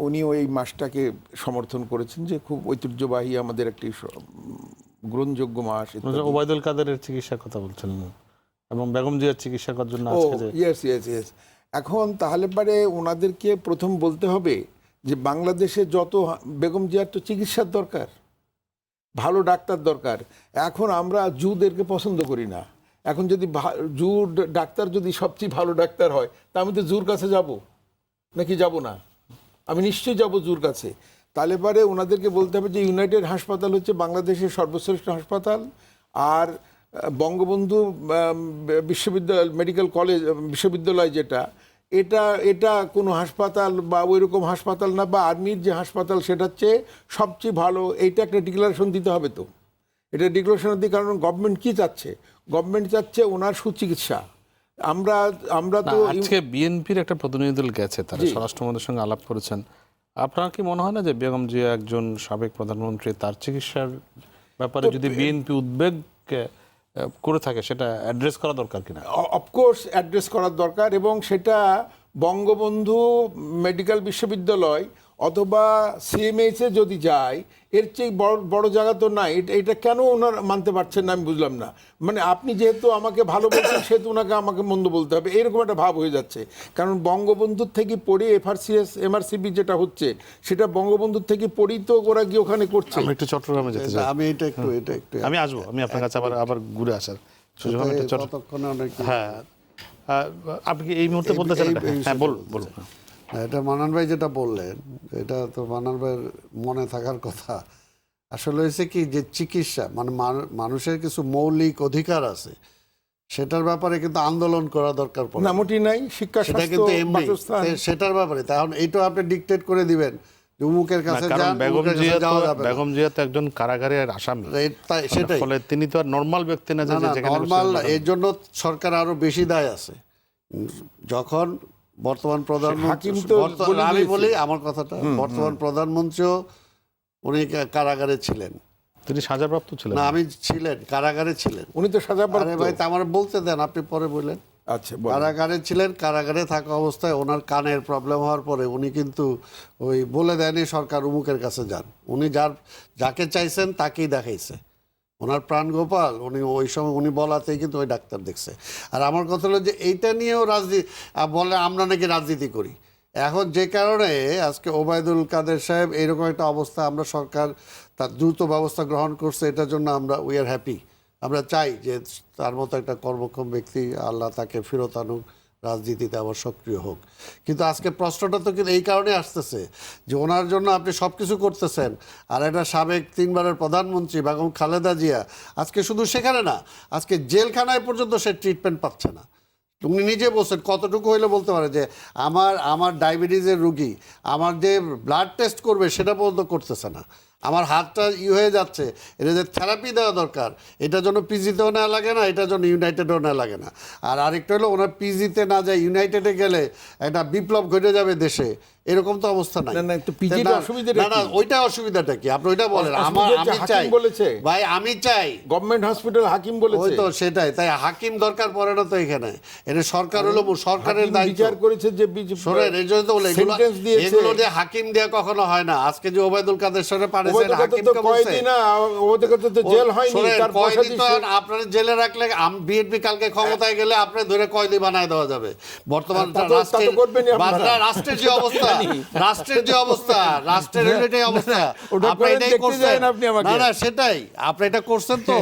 উনি ওই মাসটাকে সমর্থন করেছেন, যে খুব ঐতিহ্যবাহী আমাদের একটি গ্রহণযোগ্য মাস। ওবায়দুল কাদেরের চিকিৎসার কথা বলছিলেন এবং বেগম জিয়ার চিকিৎসা করার জন্য আজকে যে ইয়েস। এখন তাহলে পারে ওনাদেরকে প্রথম বলতে হবে যে বাংলাদেশে যত বেগম জিয়ার তো চিকিৎসার দরকার, ভালো ডাক্তার দরকার। এখন আমরা জুদেরকে পছন্দ করি না। এখন যদি জু ডাক্তার যদি সবচেয়ে ভালো ডাক্তার হয়, তা আমি তো জুর কাছে যাব নাকি যাব না? আমি নিশ্চয়ই যাব জুর কাছে। তাহলে পরে ওনাদেরকে বলতে হবে যে ইউনাইটেড হাসপাতাল হচ্ছে বাংলাদেশের সর্বশ্রেষ্ঠ হাসপাতাল, আর বঙ্গবন্ধু বিশ্ববিদ্যালয় মেডিকেল কলেজ বিশ্ববিদ্যালয় যেটা, এটা কোনো হাসপাতাল বা ওই রকম হাসপাতাল না, বা আর্মির যে হাসপাতাল সেটার চেয়ে সবচেয়ে ভালো। এইটা একটা ডিক্লারেশন দিতে হবে। তো এটা ডিক্লারেশন দিই, কারণ গভর্নমেন্ট কি চাচ্ছে? গভর্নমেন্ট চাচ্ছে ওনার সুচিকিৎসা। আমরা তো আজকে বিএনপির একটা প্রতিনিধি দল গেছে, তারা স্বরাষ্ট্রমন্ত্রীর সঙ্গে আলাপ করেছেন। আপনার কি মনে হয় না যে বেগম জিয়া একজন সাবেক প্রধানমন্ত্রী, তার চিকিৎসার ব্যাপারে যদি বিএনপি উদ্বেগ করে থাকে সেটা অ্যাড্রেস করা দরকার কিনা? অফকোর্স অ্যাড্রেস করার দরকার, এবং সেটা বঙ্গবন্ধু মেডিকেল বিশ্ববিদ্যালয় অথবা সিএমএইচে যদি যায়, এর চেয়ে বড় জায়গা তো নাই। এটা কেন ওনারা মানতে পারছেন না আমি বুঝলাম না। মানে আপনি যেহেতু আমাকে ভালো বলছেন, সেহেতু ওনাকে আমাকে মন্দ বলতে হবে, এরকম একটা ভাব হয়ে যাচ্ছে। কারণ বঙ্গবন্ধুর থেকে পড়ে FRCS MRCP যেটা হচ্ছে, সেটা বঙ্গবন্ধুর থেকে পড়েই তো ওরা গিয়ে ওখানে করছে। আমি একটু চট্টগ্রামে যেতে চাই। আমি এটা একটু আমি আসবো, আমি আপনার কাছে আবার ঘুরে আসার সুযোগ হবে। হ্যাঁ, আপনি কি এই মুহূর্তে বলতে চান? হ্যাঁ, বলুন। এটা মানান ভাই যেটা বললেন, এটা তো মানান ভাইয়ের মনে থাকার কথা। আসলে হয়েছে কি, যে চিকিৎসা মানে মানুষের কিছু মৌলিক অধিকার আছে, সেটার ব্যাপারে কিন্তু আন্দোলন করা দরকার পড়ে না, মোটেই নাই। শিক্ষা, সেটা কিন্তু এমনি সেটার ব্যাপারে তখন এইটা আপনি ডিকটেট করে দিবেন যে অমুকের কাছে যান, বেগম জিয়া তো একজন কারাগারের আসামি, সেটাই। ফলে তিনি তো আর নরমাল ব্যক্তি না যে নরমাল। এর জন্য সরকার আরো বেশি দায় আছে। যখন বর্তমান প্রধানমন্ত্রী, আমি বলি আমার কথাটা, বর্তমান প্রধানমন্ত্রীও উনি কারাগারে ছিলেন। তিনি সাজাপ্রাপ্ত ছিলেন? না, আমি ছিলেন, কারাগারে ছিলেন। উনি তো সাজা আরে ভাই, তা আমার বলতে দেন, আপনি পরে বললেন। আচ্ছা, বলেন। কারাগারে ছিলেন, কারাগারে থাকা অবস্থায় ওনার কানের প্রবলেম হওয়ার পরে উনি কিন্তু ওই বলে দেয়নি সরকার অমুকের কাছে যান, উনি যাকে চাইছেন তাকেই দেখাইছে। ওনার প্রাণ গোপাল, উনি ওই সময় উনি বলাতেই কিন্তু ওই ডাক্তার দেখছে। আর আমার কথা হলো যে এইটা নিয়েও রাজনীতি বলে আমরা নাকি রাজনীতি করি। এখন যে কারণে আজকে ওবায়দুল কাদের সাহেব এইরকম একটা অবস্থা, আমরা সরকার তার দ্রুত ব্যবস্থা গ্রহণ করছে, এটার জন্য আমরা উই আর হ্যাপি। আমরা চাই যে তার মতো একটা কর্মক্ষম ব্যক্তি আল্লাহ তাকে ফেরত আনুক, রাজনীতিতে আবার সক্রিয় হোক। কিন্তু আজকে প্রশ্নটা তো কিন্তু এই কারণে আসতেছে যে ওনার জন্য আপনি সব কিছু করতেছেন, আর একটা সাবেক 3 বারের প্রধানমন্ত্রী বেগম খালেদা জিয়া আজকে শুধু সেখানে না, আজকে জেলখানায় পর্যন্ত সে ট্রিটমেন্ট পাচ্ছে না। উনি নিজে বলছেন, কতটুকু হইলে বলতে পারে যে আমার ডায়াবেটিসের রুগী আমার যে ব্লাড টেস্ট করবে সেটা পর্যন্ত করতেছে না, আমার হাতটা হয়ে যাচ্ছে, এটা যে থেরাপি দেওয়া দরকার, এটার জন্য পিজিতেও নেওয়া লাগে না, এটার জন্য ইউনাইটেডেও নেওয়া লাগে না। আর আরেকটা হলো ওনার পিজিতে না যায় ইউনাইটেডে গেলে একটা বিপ্লব ঘটে যাবে দেশে, এরকম তো অবস্থা নাই। না, না, একটু PG র অসুবিধাটা না, কি? ওইটা অসুবিধাটা কি আপনি ওইটা বলেন। আমি হাকিম চাই বলেছে। ভাই, আমি চাই গভর্নমেন্ট হসপিটাল হাকিম ওই বলেছে। তো সেটাই, তাই হাকিম দরকার পড়ে না তো এখানে, এটা সরকার হলো সরকারের হাকিম দায়িত্ব। বিচার করেছে যে শোনেন, এই জন্য তো বলে sentence দিয়েছে। এগুলো দিয়ে হাকিম দেওয়া কখনো হয় না। আজকে যে ওবায়দুল কাদের সাথে পারেছেন হাকিমকে বলছে, জেল হয়নি, শোনেন, তার পয়সা কয়েদি তো আপনার জেলে রাখলে বিএনপি কালকে ক্ষমতায় গেলে আপনি ধরে কয়েদি বানায় দেওয়া যাবে। বর্তমান তা তো করবেনই আপনারা। রাষ্ট্রের যে অবস্থা, রাষ্ট্রের এটাই অবস্থা, ওটা আপনি করেন, এটাই দেখতে করছেন। যান আপনি আমাকে। না, সেটাই আপনি এটা করছেন তো,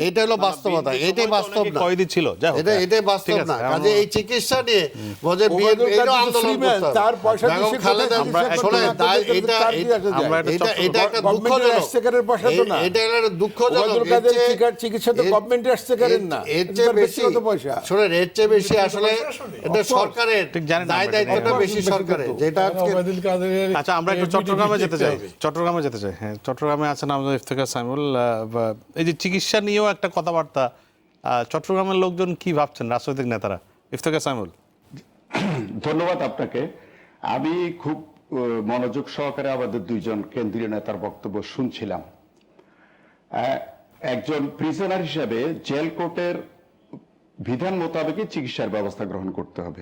এটা হলো বাস্তবতা, এটাই বাস্তব না, কয়েদি ছিল, যাই হোক। এটাই বাস্তব ঠিক আছে, না। কাজে এই চিকিৎসা নিয়ে বলে ওবায়দুল বিএনপি কাদের আন্দোলন free man, করতে হবে। তার পয়সা বেগম দিয়ে খালেদা, আমরা শোনেন, তাই এটা আমরা এটা একটা গভর্নমেন্টের দুঃখজনক, এক্সচেকারের পয়সা তো না। এটা হলো দুঃখজনক। ওবায়দুল কাদের চিকিৎসা তো গভর্নমেন্টের এক্সচেকারের না, এর চেয়ে বেশি ব্যক্তিগত পয়সা। শোনেন, এর চেয়ে বেশি আসলে এটা সরকারের ঠিক জানেন না দায় আমরা দায়িত্বটা এটা। বেশি সরকারের, যেটা আজকে ওবায়দুল কাদেরের আচ্ছা, আমরা একটু ABD চট্টগ্রামে যেতে চাই। হবে। চট্টগ্রামে যেতে চাই। হ্যাঁ, চট্টগ্রামে আছেন আমাদের ইফতেখার সাইমুল। এই যে চিকিৎসা নিয়েও একটা কথাবার্তা, চট্টগ্রামের লোকজন কি ভাবছেন, রাজনৈতিক নেতারা? ইফতেখার সাইমুল। ধন্যবাদ আপনাকে। আমি খুব মনোযোগ সহকারে আমাদের দুইজন কেন্দ্রীয় নেতার বক্তব্য শুনছিলাম। একজন প্রিজনার হিসেবে জেল কোর্টের বিধান মোতাবেকই চিকিৎসার ব্যবস্থা গ্রহণ করতে হবে।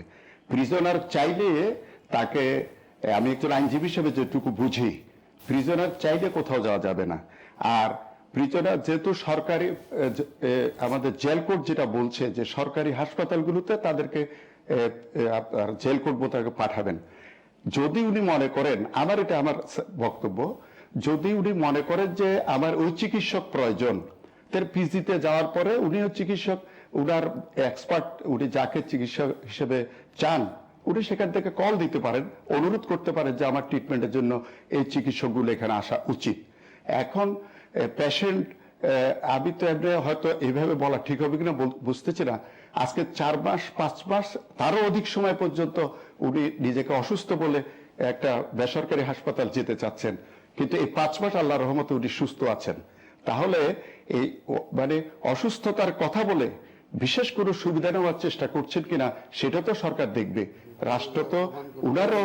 প্রিজনার চাইলে তাকে, আমি একজন আইনজীবী হিসেবে যেটুকু বুঝি, প্রিজনার চাইলে কোথাও যাওয়া যাবে না। আর প্রিজনার যেহেতু সরকারি, আমাদের জেল কোর্ট যেটা বলছে যে সরকারি হাসপাতালগুলোতে তাদেরকে আপনার জেল কোর্ট মোতাবেক পাঠাবেন। যদি উনি মনে করেন, আমার বক্তব্য, যদি উনি মনে করেন যে আমার ওই চিকিৎসক প্রয়োজন, তার পিজিতে যাওয়ার পরে উনিও চিকিৎসক, উনার এক্সপার্ট, উনি যাকে চিকিৎসক হিসেবে চান, উনি সেখান থেকে কল দিতে পারেন, অনুরোধ করতে পারেন যে আমার ট্রিটমেন্টের জন্য এই চিকিৎসকগুলো এখানে আসা উচিত। এখন পেশেন্ট, আমি তো এমনি হয়তো এইভাবে বলা ঠিক হবে কিনা বুঝতেছি না, আজকে 4 মাস 5 মাস তারও অধিক সময় পর্যন্ত উনি নিজেকে অসুস্থ বলে একটা বেসরকারি হাসপাতাল যেতে চাচ্ছেন, কিন্তু এই 5 মাস আল্লাহর রহমতে উনি সুস্থ আছেন। তাহলে এই মানে অসুস্থতার কথা বলে বিশেষ কোনো সুবিধা নেওয়ার চেষ্টা করছেন কিনা সেটা তো সরকার দেখবে। রাষ্ট্র তো উনারও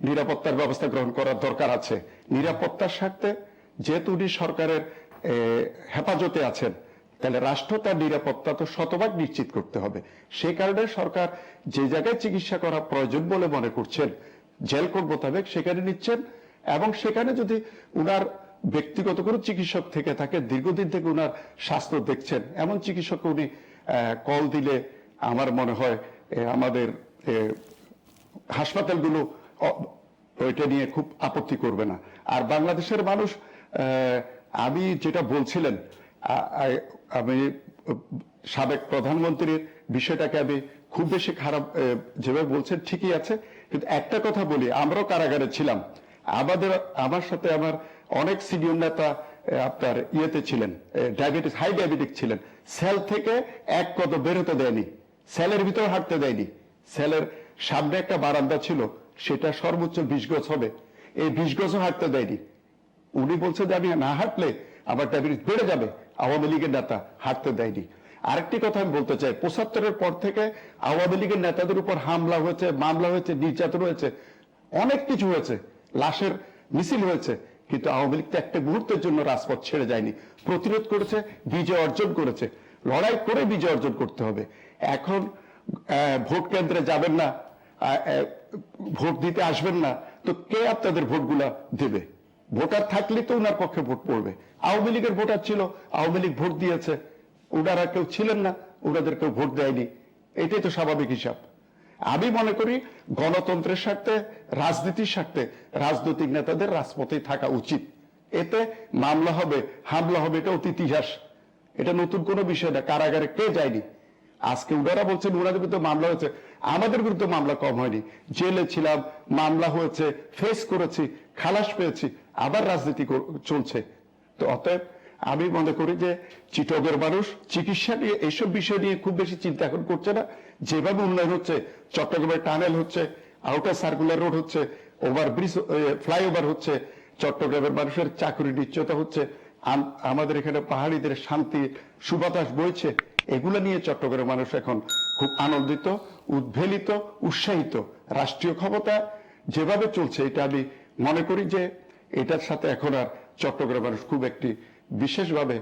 নিরাপত্তার ব্যবস্থা গ্রহণ করার দরকার আছে। নিরাপত্তার স্বার্থে যেহেতু উনি সরকারের হেফাজতে আছেন, তাহলে রাষ্ট্র তার নিরাপত্তা তো শতভাগ নিশ্চিত করতে হবে। সেই কারণে সরকার যে জায়গায় চিকিৎসা করা প্রয়োজন বলে মনে করছেন জেল কোড মোতাবেক সেখানে নিচ্ছেন, এবং সেখানে যদি উনার ব্যক্তিগত কোনো চিকিৎসক থেকে থাকে, দীর্ঘদিন থেকে উনার স্বাস্থ্য দেখছেন, এমন চিকিৎসককে উনি কল দিলে আমার মনে হয় আমাদের হাসপাতালগুলো ওইটা নিয়ে খুব আপত্তি করবে না। আর বাংলাদেশের মানুষ, আমি যেটা বলছিলেন, আমি সাবেক প্রধানমন্ত্রীর বিষয়টাকে আমি খুব বেশি খারাপ যেভাবে বলছেন ঠিকই আছে, কিন্তু একটা কথা বলি, আমরাও কারাগারে ছিলাম, আমার সাথে আমার অনেক সিনিয়র নেতা আপনার ইয়েতে ছিলেন, ডায়াবেটিস, হাই ডায়াবেটিক ছিলেন, সেল থেকে এক কদম বেরোতে দেয়নি, সেলের ভিতরে হাঁটতে দেয়নি, সেলের সামনে একটা বারান্দা ছিল, সেটা সর্বোচ্চ 20 গজ হবে, এই 20 গজও হাঁটতে দেয়নি। উনি বলছে যে আমি না হাঁটলে আমার ডায়াবেটিস বেড়ে যাবে, আওয়ামী লীগের নেতা হাঁটতে দেয়নি। আরেকটি কথা আমি বলতে চাই, 75-এর পর থেকে আওয়ামী লীগের নেতাদের উপর হামলা হয়েছে, মামলা হয়েছে, নির্যাতন হয়েছে, অনেক কিছু হয়েছে, লাশের মিছিল হয়েছে, কিন্তু আওয়ামী লীগ তো একটা মুহূর্তের জন্য রাজপথ ছেড়ে যায়নি, প্রতিরোধ করেছে, বিজয় অর্জন করেছে। লড়াই করে বিজয় অর্জন করতে হবে। এখন ভোট কেন্দ্রে যাবেন না, ভোট দিতে আসবেন না, তো কে আপনাদের ভোটগুলা দেবে? ভোটার থাকলে তো ওনার পক্ষে ভোট পড়বে। আওয়ামী লীগের ভোটার ছিল, আওয়ামী লীগ ভোট দিয়েছে, ওনারা কেউ ছিলেন না, ওনাদের কেউ ভোট দেয়নি, এটাই তো স্বাভাবিক হিসাব। আমি মনে করি গণতন্ত্রের স্বার্থে, রাজনীতির স্বার্থে রাজনৈতিক নেতাদের রাজপথে থাকা উচিত। এতে মামলা হবে, হামলা হবে, এটা অতীত ইতিহাস, এটা নতুন কোনো বিষয় না। কারাগারে কে যায়নি? আজকে ওনারা বলছেন ওনাদের বিরুদ্ধে মামলা হয়েছে, আমাদের বিরুদ্ধে মামলা কম হয়নি। জেলে ছিলাম, মামলা হয়েছে, ফেস করেছি, খালাস পেয়েছি, আবার রাজনীতি চলছে। তো অতএব আমি মনে করি যে চিটগের মানুষ চিকিৎসা নিয়ে, এইসব বিষয় নিয়ে খুব বেশি চিন্তা এখন করছে না। যেভাবে উন্নয়ন হচ্ছে, চট্টগ্রামের টানেল হচ্ছে, আউটার সার্কুলার রোড হচ্ছে, ওভারব্রিজ, ফ্লাইওভার হচ্ছে, চট্টগ্রামের মানুষের চাকরি নিশ্চয়তা হচ্ছে, আমাদের এখানে পাহাড়িদের শান্তি সুবাতাস বইছে, এগুলো নিয়ে চট্টগ্রামের মানুষ এখন খুব আনন্দিত, উদ্বেলিত, উৎসাহিত। রাষ্ট্রীয় ক্ষমতা যেভাবে চলছে, এটা আমি মনে করি যে এটার সাথে এখন আর চট্টগ্রামের মানুষ খুব একটি বিশেষভাবে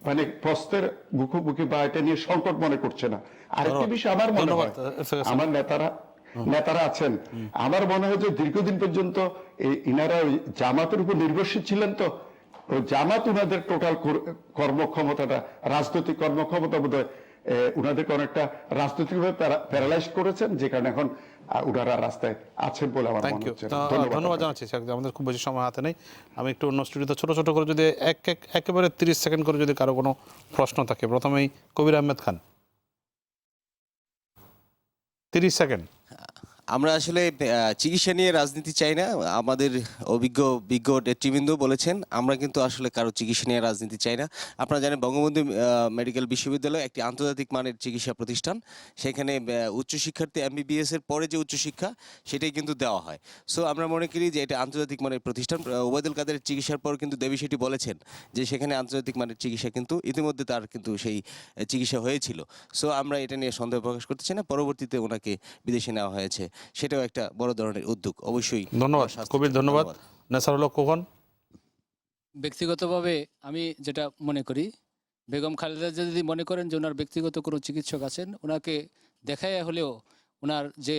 মানে প্রশ্নের মুখোমুখি বা এটা নিয়ে সংকট মনে করছে না। আরেকটি বিষয় আমার মনে হয়, আমার নেতারা আছেন, আমার মনে হয় যে দীর্ঘদিন পর্যন্ত ইনারা জামাতের উপর নির্ভরশীল ছিলেন। তো জামাত উনাদের টোটাল কর্মক্ষমতাটা, রাজনৈতিক কর্মক্ষমতা বোধহয় উনাদেরকে অনেকটা রাজনৈতিকভাবে প্যারালাইজ করেছেন, যে কারণে এখন উনারা রাস্তায় আছেন বলে আমার মনে হচ্ছে। ধন্যবাদ জানাচ্ছি। আমাদের খুব বেশি সময় হাতে নেই, আমি একটু অন্য স্টুডিওতে ছোট ছোট করে যদি একেবারে 30 সেকেন্ড করে যদি কারো কোনো প্রশ্ন থাকে, প্রথমেই কবির আহমেদ খান, 30 সেকেন্ড। আমরা আসলে চিকিৎসা নিয়ে রাজনীতি চাই না। আমাদের বিজ্ঞ নেতৃবৃন্দ বলেছেন, আমরা কিন্তু আসলে কারো চিকিৎসা নিয়ে রাজনীতি চাই না। আপনারা জানেন বঙ্গবন্ধু মেডিকেল বিশ্ববিদ্যালয় একটি আন্তর্জাতিক মানের চিকিৎসা প্রতিষ্ঠান। সেখানে উচ্চশিক্ষার্থী MBBS এর পরে যে উচ্চশিক্ষা, সেটাই কিন্তু দেওয়া হয়। সো আমরা মনে করি যে এটা আন্তর্জাতিক মানের প্রতিষ্ঠান। ওবায়দুল কাদের চিকিৎসার পর কিন্তু দেবী সেটি বলেছেন যে সেখানে আন্তর্জাতিক মানের চিকিৎসা কিন্তু ইতিমধ্যে তার কিন্তু সেই চিকিৎসা হয়েছিল। সো আমরা এটা নিয়ে সন্দেহ প্রকাশ করতে চাই না। পরবর্তীতে ওনাকে বিদেশে নেওয়া হয়েছে, সেটাও একটা বড় ধরনের উদ্যোগ। অবশ্যই ধন্যবাদ কবির, ধন্যবাদ। নেসারুল্লাহ খোকন। ব্যক্তিগতভাবে আমি যেটা মনে করি, বেগম খালেদা যদি মনে করেন যে ওনার ব্যক্তিগত কোনো চিকিৎসক আছেন, ওনাকে দেখায় হলেও ওনার যে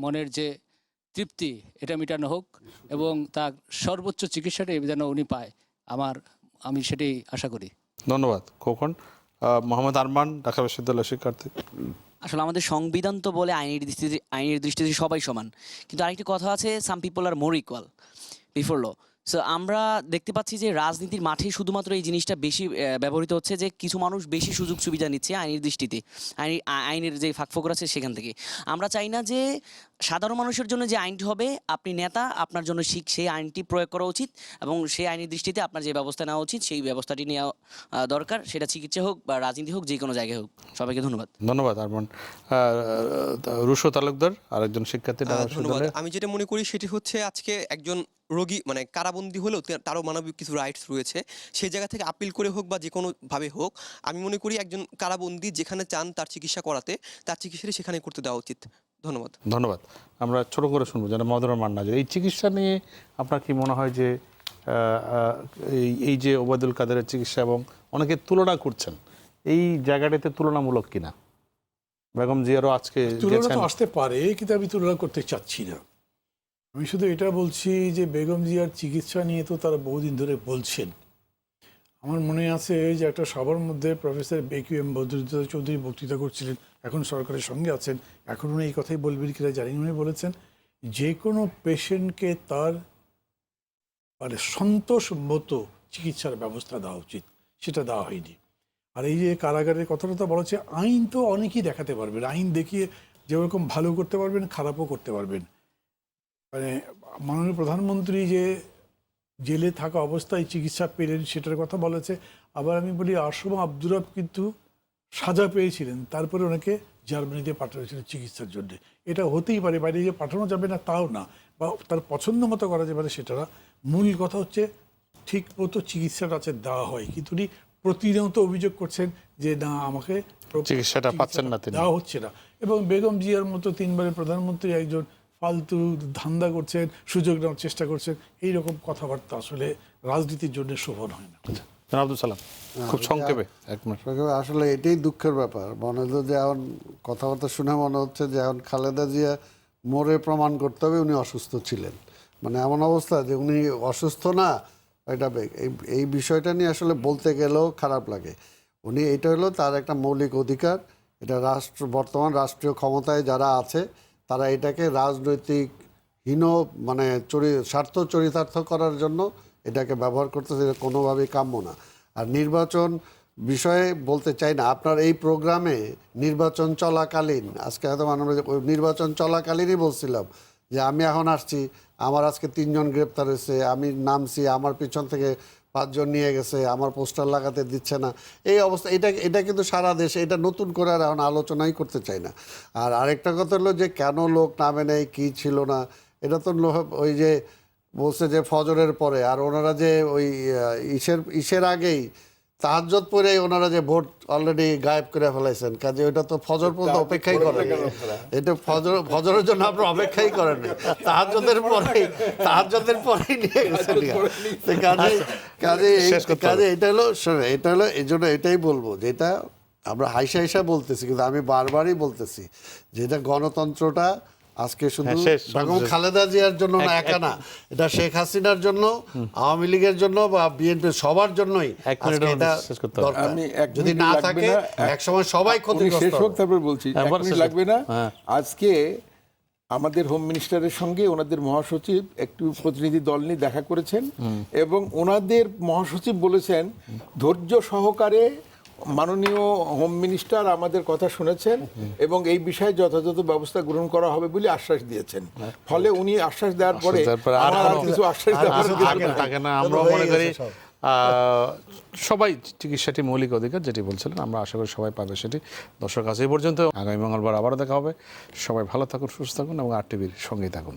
মনের যে তৃপ্তি, এটা মেটানো হোক এবং তার সর্বোচ্চ চিকিৎসাটাই যেন উনি পায়, আমি সেটাই আশা করি। ধন্যবাদ খোকন। মোহাম্মদ আরমান, ঢাকা বিশ্ববিদ্যালয় শিক্ষার্থী। আসলে আমাদের সংবিধান তো বলে আইনের দৃষ্টিতে সবাই সমান, কিন্তু আরেকটি কথা আছে, some people are more equal before law. So আমরা দেখতে পাচ্ছি যে রাজনীতির মাঠে শুধুমাত্র এই জিনিসটা বেশি ব্যবহৃত হচ্ছে, যে কিছু মানুষ বেশি সুযোগ সুবিধা নিচ্ছে আইনের দৃষ্টিতে, আইনের যে ফাঁকফোকর আছে সেখান থেকে। আমরা চাই না যে সাধারণ মানুষের জন্য যে আইনটি হবে, আপনি নেতা, আপনার জন্য সেই আইনটি প্রয়োগ করা উচিত এবং সেই আইনের দৃষ্টিতে আপনার যে ব্যবস্থা নেওয়া উচিত সেই ব্যবস্থাটি নেওয়া দরকার, সেটা চিকিৎসা হোক বা রাজনীতি হোক, যে কোনো জায়গায় হোক। সবাইকে ধন্যবাদ। ধন্যবাদ আরমান। রুশো তালুকদার, আরেকজন শিক্ষার্থী ঢাকা ধন্যবাদ। বিশ্ববিদ্যালয়। আমি যেটা মনে করি সেটি হচ্ছে, আজকে একজন রোগী মানে কারাবন্দী হলেও তারও মানবিক কিছু রাইটস রয়েছে, সেই জায়গা থেকে আপিল করে হোক বা যে কোনোভাবে হোক, আমি মনে করি একজন কারাবন্দী যেখানে চান তার চিকিৎসা করাতে, তার চিকিৎসাটি সেখানে করতে দেওয়া উচিত। ধন্যবাদ। ধন্যবাদ। আমরা ছোট করে শুনবো যেন মদরুর মান্নাজের এই চিকিৎসা নিয়ে আপনার কি মনে হয় যে এই যে ওবায়দুল কাদেরের চিকিৎসা এবং অনেকে তুলনা করছেন, এই জায়গাটাতে তুলনামূলক কিনা? বেগম জিয়ারও আজকে তুলনা তো আসতে পারে, কিন্তু আমি তুলনা করতে চাচ্ছি না। আমি শুধু এটা বলছি যে বেগম জিয়ার চিকিৎসা নিয়ে তো তারা বহুদিন ধরে বলছেন। আমার মনে আছে যে একটা সবার মধ্যে প্রফেসর BQM বদরুদ্দোজা চৌধুরী বক্তৃতা করছিলেন, এখন সরকারের সঙ্গে আছেন, এখন উনি এই কথাই বলবেন কিনা জানি, উনি বলেছেন যে কোনো পেশেন্টকে তার মানে সন্তোষ মতো চিকিৎসার ব্যবস্থা দেওয়া উচিত, সেটা দেওয়া হয়নি। আর এই যে কারাগারের কথাটা তো বলা হচ্ছে, আইন তো অনেকেই দেখাতে পারবেন, আইন দেখিয়ে যেরকম ভালো করতে পারবেন খারাপও করতে পারবেন। মানে মাননীয় প্রধানমন্ত্রী যে জেলে থাকা অবস্থায় চিকিৎসা পেলেন সেটার কথা বলেছে। আবার আমি বলি, আসমা আব্দুর রব কিন্তু সাজা পেয়েছিলেন, তারপরে ওনাকে জার্মানিতে পাঠানো হয়েছিল চিকিৎসার জন্য। এটা হতেই পারে, বাইরে যে পাঠানো যাবে না তাও না, বা তার পছন্দ মতো করা যাবে না সেটা না। মূল কথা হচ্ছে ঠিক মতো চিকিৎসাটা আছে দেওয়া হয়, কিন্তু উনি প্রতিনিয়ত অভিযোগ করছেন যে না, আমাকে চিকিৎসাটা পাচ্ছেন না, দেওয়া হচ্ছে না। এবং বেগম জিয়ার মতো 3বারের প্রধানমন্ত্রী একজন ফালতু ধান্দা করছেন, সুযোগ নেওয়ার চেষ্টা করছেন, এইরকম কথাবার্তা আসলে রাজনীতির জন্য শোভন হয় না। জনাব আব্দুল সালাম, খুব সংক্ষেপে 1 মিনিট। আসলে এটাই দুঃখের ব্যাপার। মনে হলো যে এখন কথাবার্তা শুনে মনে হচ্ছে যে এখন খালেদা জিয়া মরে প্রমাণ করতে হবে উনি অসুস্থ ছিলেন। মানে এমন অবস্থা যে উনি অসুস্থ না, এটা এই বিষয়টা নিয়ে আসলে বলতে গেলেও খারাপ লাগে। উনি এটা হলো তার একটা মৌলিক অধিকার। এটা বর্তমান রাষ্ট্রীয় ক্ষমতায় যারা আছে তারা এটাকে রাজনৈতিক মানে স্বার্থ চরিতার্থ করার জন্য এটাকে ব্যবহার করতেছে, এটা কোনোভাবেই কাম্য না। আর নির্বাচন বিষয়ে বলতে চাই না, আপনার এই প্রোগ্রামে নির্বাচন চলাকালীন, আজকে হয়তো নির্বাচন চলাকালীনই বলছিলাম যে আমি এখন আসছি, আমার আজকে 3 জন গ্রেপ্তার হয়েছে, আমি নামছি, আমার পিছন থেকে 5 জন নিয়ে গেছে, আমার পোস্টার লাগাতে দিচ্ছে না, এই অবস্থা। এটা কিন্তু সারা দেশে, এটা নতুন করে আর এখন আলোচনাই করতে চাই না। আর আরেকটা কথা হলো যে কেন লোক নামে নেই, কী ছিল না, এটা তো ওই যে বলছে যে ফজরের পরে, আর ওনারা যে ওই ইসের আগেই তাহাজ্জুদ পরে ওনারা যে ভোট অলরেডি গায়েব করে ফেলাইছেন, কাজে ওইটা তো ফজর পর্যন্ত অপেক্ষাই করেন। এটা ফজরের জন্য আপনার অপেক্ষাই করেন না, তাহাজ্জুদের পরেই নিয়ে গেছেন। কাজে এটা হলো এই জন্য এটাই বলবো, যেটা আমরা হাইসা বলতেছি, কিন্তু আমি বারবারই বলতেছি যে এটা গণতন্ত্রটা আজকে শুধু বেগম খালেদা জিয়ার জন্য না, একা না, এটা শেখ হাসিনার জন্য, আওয়ামী লীগের জন্য বা বিএনপি সবার জন্যই এটা দরকার। যদি না থাকে একসময় সবাই ক্ষতিগ্রস্ত হবে। তারপর বলছি, 1 মিনিট লাগবে না। আজকে আমাদের হোম মিনিস্টারের সঙ্গে ওনাদের মহাসচিব একটু প্রতিনিধি দল নিয়ে দেখা করেছেন এবং ওনাদের মহাসচিব বলেছেন ধৈর্য সহকারে মাননীয় হোম মিনিস্টার আমাদের কথা শুনেছেন এবং এই বিষয়ে যথাযথ ব্যবস্থা গ্রহণ করা হবে বলে আশ্বাস দিয়েছেন। ফলে উনি আশ্বাস দেওয়ার পরে আর কিছু আশ্বাস থাকে না। আমরা মনে করি সবাই চিকিৎসাটি মৌলিক অধিকার, যেটি বলছিলেন, আমরা আশা করি সবাই পাবে সেটি। দর্শক, আজ এই পর্যন্ত। আগামী মঙ্গলবার আবারও দেখা হবে। সবাই ভালো থাকুন, সুস্থ থাকুন এবং RTV সঙ্গেই থাকুন।